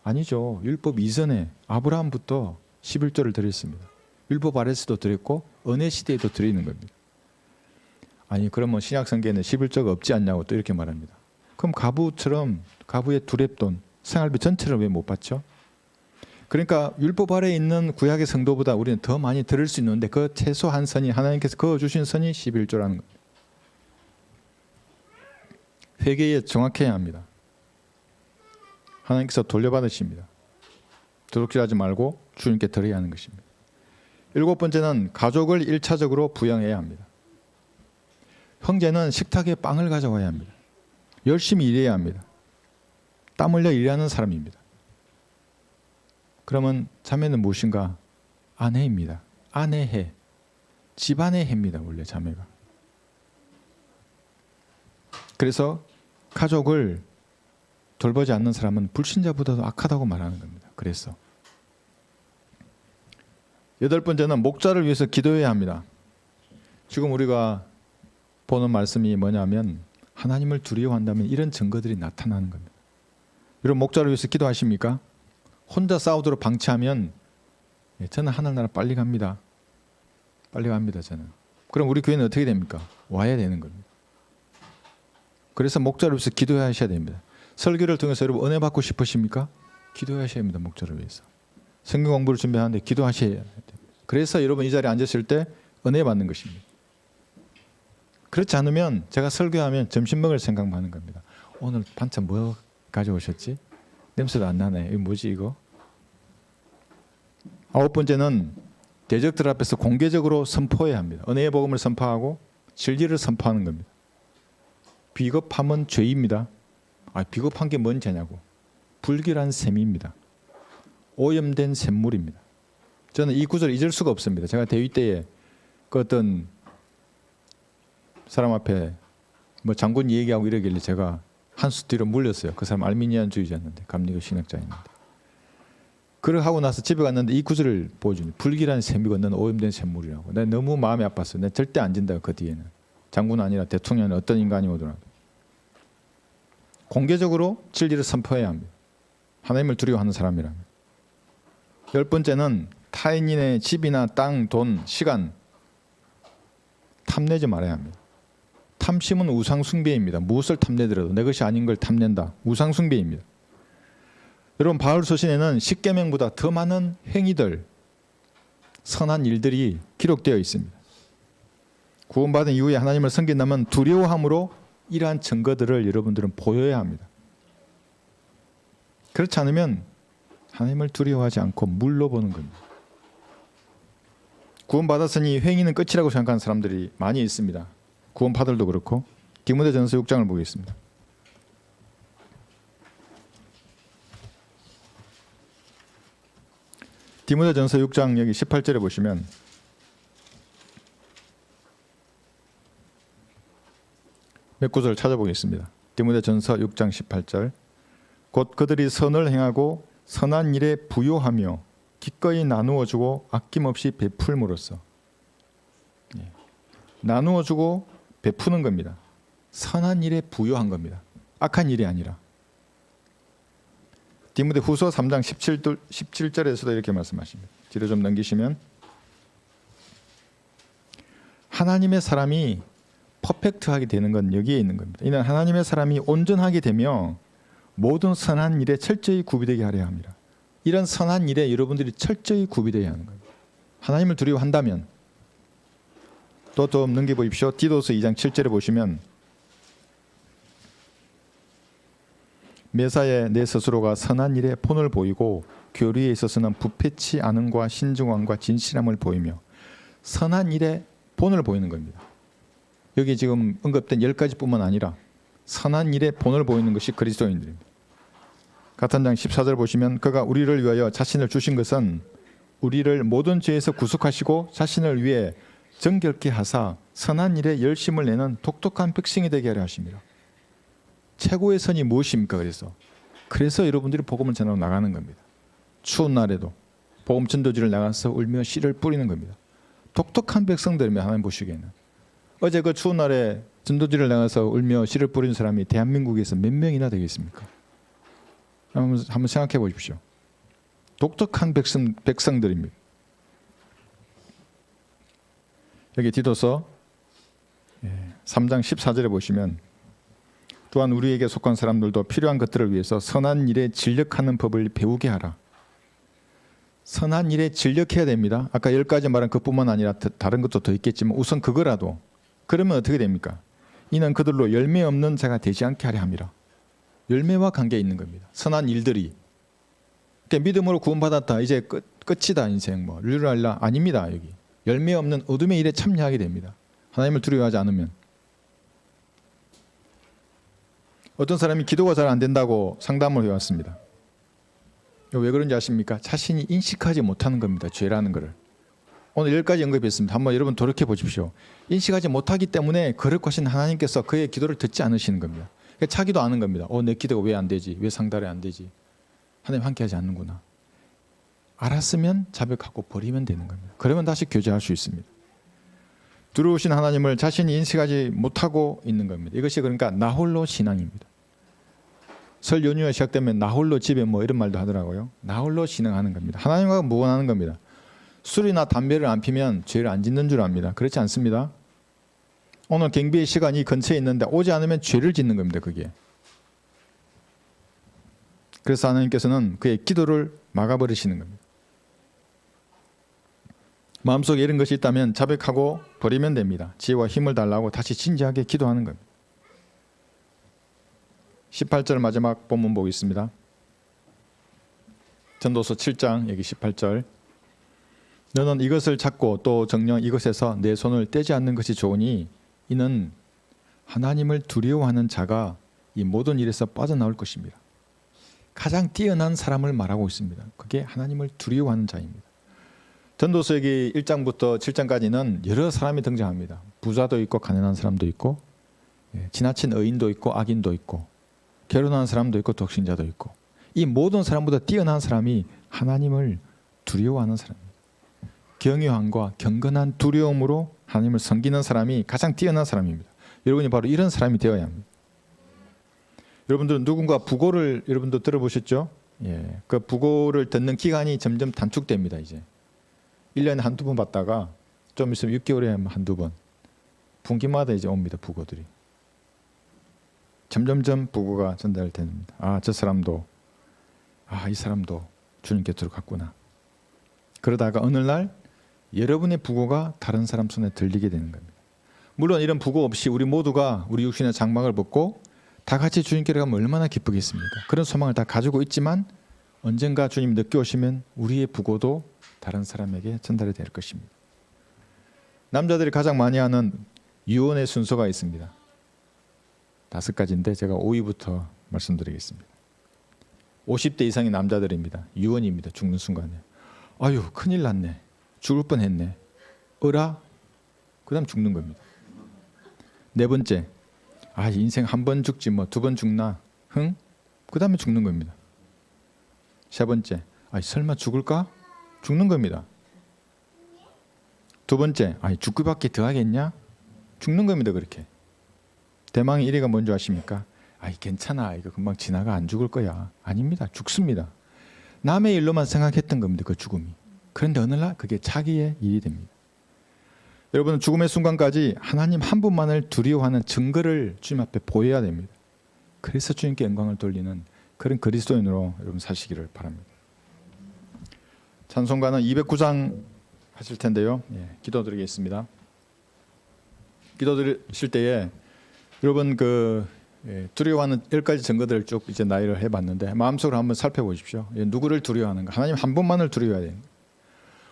아니죠. 율법 이전에 아브라함부터 11조를 드렸습니다. 율법 아래서도 드렸고 은혜 시대에도 드리는 겁니다. 아니 그러면 신약 성경에는 11조가 없지 않냐고 또 이렇게 말합니다. 그럼 가부처럼 가부의 두렙돈 생활비 전체를 왜 못 받죠? 그러니까 율법 아래에 있는 구약의 성도보다 우리는 더 많이 들을 수 있는데 그 최소한 선이 하나님께서 그어주신 선이 11조라는 겁니다. 회개에 정확해야 합니다. 하나님께서 돌려받으십니다. 도둑질하지 말고 주님께 드려야 하는 것입니다. 7번째는 가족을 1차적으로 부양해야 합니다. 형제는 식탁에 빵을 가져와야 합니다. 열심히 일해야 합니다. 땀 흘려 일하는 사람입니다. 그러면 자매는 무엇인가? 아내입니다. 아내해. 집안의 해입니다. 원래 자매가. 그래서 가족을 돌보지 않는 사람은 불신자보다도 악하다고 말하는 겁니다. 그래서 8번째는 목자를 위해서 기도해야 합니다. 지금 우리가 보는 말씀이 뭐냐면 하나님을 두려워한다면 이런 증거들이 나타나는 겁니다. 여러분 목자를 위해서 기도하십니까? 혼자 싸우도록 방치하면 저는 하늘나라 빨리 갑니다. 빨리 갑니다. 저는. 그럼 우리 교회는 어떻게 됩니까? 와야 되는 겁니다. 그래서 목자를 위해서 기도하셔야 됩니다. 설교를 통해서 여러분 은혜 받고 싶으십니까? 기도하셔야 합니다. 목자를 위해서. 성경 공부를 준비하는데 기도하셔야 됩니다. 그래서 여러분 이 자리에 앉으실 때 은혜 받는 것입니다. 그렇지 않으면 제가 설교하면 점심 먹을 생각만 하는 겁니다. 오늘 반찬 뭐 가져오셨지? 냄새도 안 나네. 이거 뭐지 이거? 9번째는 대적들 앞에서 공개적으로 선포해야 합니다. 은혜의 복음을 선포하고 진리를 선포하는 겁니다. 비겁함은 죄입니다. 비겁한 게 뭔 죄냐고. 불길한 셈입니다. 오염된 샘물입니다. 저는 이 구절을 잊을 수가 없습니다. 제가 대위 때에 그 어떤 사람 앞에 뭐 장군 얘기하고 이러길래 제가 한 수 뒤로 물렸어요. 그 사람 알미니안주의자였는데 감리교 신학자였는데. 그걸 하고 나서 집에 갔는데 이 구절을 보여주니 불길한 샘이고 너는 오염된 샘물이라고. 내가 너무 마음이 아팠어요. 내가 절대 안 진다 그 뒤에는. 장군 아니라 대통령이 어떤 인간이 오더라도. 공개적으로 진리를 선포해야 합니다. 하나님을 두려워하는 사람이라면. 10번째는 타인의 집이나 땅, 돈, 시간 탐내지 말아야 합니다. 탐심은 우상숭배입니다. 무엇을 탐내더라도 내 것이 아닌 걸 탐낸다. 우상숭배입니다. 여러분 바울 서신에는 십계명보다 더 많은 행위들, 선한 일들이 기록되어 있습니다. 구원받은 이후에 하나님을 섬긴다면 두려워함으로 이러한 증거들을 여러분들은 보여야 합니다. 그렇지 않으면 하나님을 두려워하지 않고 물러보는 겁니다. 구원받았으니 행위는 끝이라고 생각하는 사람들이 많이 있습니다. 구원파들도 그렇고. 디모데전서 6장을 보겠습니다. 디모데전서 6장 여기 18절에 보시면 몇 구절을 찾아보겠습니다. 디모데전서 6장 18절. 곧 그들이 선을 행하고 선한 일에 부요하며 기꺼이 나누어 주고 아낌없이 베풀므로써. 나누어 주고 베푸는 겁니다. 선한 일에 부요한 겁니다. 악한 일이 아니라. 디모데 후서 3장 17절에서도 이렇게 말씀하십니다. 뒤로 좀 넘기시면 하나님의 사람이 퍼펙트하게 되는 건 여기에 있는 겁니다. 이는 하나님의 사람이 온전하게 되며 모든 선한 일에 철저히 구비되게 하려 합니다. 이런 선한 일에 여러분들이 철저히 구비되어야 하는 겁니다. 하나님을 두려워한다면. 또 넘겨보십시오. 디도서 2장 7절에 보시면 매사에 내 스스로가 선한 일에 본을 보이고 교리에 있어서는 부패치 않음과 신중함과 진실함을 보이며 선한 일에 본을 보이는 겁니다. 여기 지금 언급된 10가지뿐만 아니라 선한 일에 본을 보이는 것이 그리스도인들입니다. 같은 장 14절 보시면 그가 우리를 위하여 자신을 주신 것은 우리를 모든 죄에서 구속하시고 자신을 위해 정결케 하사 선한 일에 열심을 내는 독특한 백성이 되게 하려 하십니다. 최고의 선이 무엇입니까? 그래서 여러분들이 복음을 전하러 나가는 겁니다. 추운 날에도 복음 전도지를 나가서 울며 씨를 뿌리는 겁니다. 독특한 백성들이면 하나님 보시기에는. 어제 그 추운 날에 전도지를 나가서 울며 씨를 뿌리는 사람이 대한민국에서 몇 명이나 되겠습니까? 한번 생각해 보십시오. 독특한 백성들입니다. 여기 디도서 3장 14절에 보시면 또한 우리에게 속한 사람들도 필요한 것들을 위해서 선한 일에 진력하는 법을 배우게 하라. 선한 일에 진력해야 됩니다. 아까 10가지 말한 그뿐만 아니라 다른 것도 더 있겠지만 우선 그거라도. 그러면 어떻게 됩니까? 이는 그들로 열매 없는 자가 되지 않게 하려 함이라. 열매와 관계 있는 겁니다. 선한 일들이. 그러니까 믿음으로 구원받았다. 이제 끝이다 인생 뭐 룰랄라 아닙니다. 여기 열매 없는 어둠의 일에 참여하게 됩니다. 하나님을 두려워하지 않으면. 어떤 사람이 기도가 잘 안 된다고 상담을 해왔습니다. 왜 그런지 아십니까? 자신이 인식하지 못하는 겁니다. 죄라는 것을. 오늘 10가지 언급했습니다. 한번 여러분 돌이켜 보십시오. 인식하지 못하기 때문에 거룩하신 하나님께서 그의 기도를 듣지 않으시는 겁니다. 그러니까 자기도 아는 겁니다. 내 기도가 왜 안 되지? 왜 상달이 안 되지? 하나님 함께하지 않는구나. 알았으면 자백하고 버리면 되는 겁니다. 그러면 다시 교제할 수 있습니다. 두려우신 하나님을 자신이 인식하지 못하고 있는 겁니다. 이것이 그러니까 나홀로 신앙입니다. 설 연휴가 시작되면 나홀로 집에 뭐 이런 말도 하더라고요. 나홀로 신앙하는 겁니다. 하나님과 무관하는 겁니다. 술이나 담배를 안 피면 죄를 안 짓는 줄 압니다. 그렇지 않습니다. 오늘 경배의 시간이 근처에 있는데 오지 않으면 죄를 짓는 겁니다. 그게. 그래서 하나님께서는 그의 기도를 막아버리시는 겁니다. 마음속에 이런 것이 있다면 자백하고 버리면 됩니다. 지혜와 힘을 달라고 다시 진지하게 기도하는 겁니다. 18절 마지막 본문 보겠습니다. 전도서 7장 여기 18절. 너는 이것을 찾고 또 정녕 이것에서 내 손을 떼지 않는 것이 좋으니 이는 하나님을 두려워하는 자가 이 모든 일에서 빠져나올 것입니다. 가장 뛰어난 사람을 말하고 있습니다. 그게 하나님을 두려워하는 자입니다. 전도서 여기 1장부터 7장까지는 여러 사람이 등장합니다. 부자도 있고 가난한 사람도 있고 지나친 의인도 있고 악인도 있고 결혼한 사람도 있고 독신자도 있고 이 모든 사람보다 뛰어난 사람이 하나님을 두려워하는 사람입니다. 경외함과 경건한 두려움으로 하나님을 섬기는 사람이 가장 뛰어난 사람입니다. 여러분이 바로 이런 사람이 되어야 합니다. 여러분들은 누군가 부고를 여러분도 들어보셨죠? 그 부고를 듣는 기간이 점점 단축됩니다. 이제 1년에 한두 번 받다가 좀 있으면 6개월에 한두 번 분기마다 이제 옵니다. 부고들이. 점점점 부고가 전달됩니다. 저 사람도 이 사람도 주님 곁으로 갔구나. 그러다가 어느 날 여러분의 부고가 다른 사람 손에 들리게 되는 겁니다. 물론 이런 부고 없이 우리 모두가 우리 육신의 장막을 벗고 다 같이 주님께로 가면 얼마나 기쁘겠습니까? 그런 소망을 다 가지고 있지만 언젠가 주님 늦게 오시면 우리의 부고도 다른 사람에게 전달이 될 것입니다. 남자들이 가장 많이 하는 유언의 순서가 있습니다. 5가지인데 제가 5위부터 말씀드리겠습니다. 50대 이상의 남자들입니다. 유언입니다. 죽는 순간에. 아유 큰일 났네. 죽을 뻔했네. 어라? 그 다음 죽는 겁니다. 4번째. 인생 한 번 죽지 뭐 2번 죽나? 흥? 그 다음에 죽는 겁니다. 3번째. 설마 죽을까? 죽는 겁니다. 2번째. 죽기밖에 더 하겠냐? 죽는 겁니다. 그렇게. 대망의 1위가 뭔지 아십니까? 괜찮아. 이거 금방 지나가. 안 죽을 거야. 아닙니다. 죽습니다. 남의 일로만 생각했던 겁니다. 그 죽음이. 그런데 어느 날 그게 자기의 일이 됩니다. 여러분은 죽음의 순간까지 하나님 한 분만을 두려워하는 증거를 주님 앞에 보여야 됩니다. 그래서 주님께 영광을 돌리는 그런 그리스도인으로 여러분 사시기를 바랍니다. 찬송가는 209장 하실 텐데요. 기도드리겠습니다. 기도드리실 때에 여러분 두려워하는 10가지 증거들을 쭉 이제 나열을 해봤는데 마음속으로 한번 살펴보십시오. 누구를 두려워하는가? 하나님 한 분만을 두려워해야 됩니다.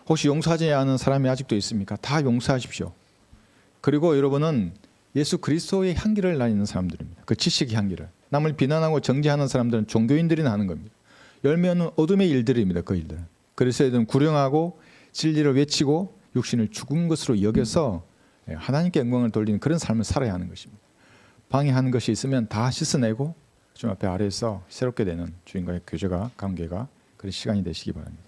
혹시 용서하지 않은 사람이 아직도 있습니까? 다 용서하십시오. 그리고 여러분은 예수 그리스도의 향기를 나는 사람들입니다. 그 지식의 향기를. 남을 비난하고 정죄하는 사람들은 종교인들이 나는 겁니다. 열매는 어둠의 일들입니다. 그 일들은. 그래서 여러분 구령하고 진리를 외치고 육신을 죽은 것으로 여겨서 하나님께 영광을 돌리는 그런 삶을 살아야 하는 것입니다. 방해하는 것이 있으면 다 씻어내고 주님 앞에 아래에서 새롭게 되는 주님과의 교제가 관계가 그런 시간이 되시기 바랍니다.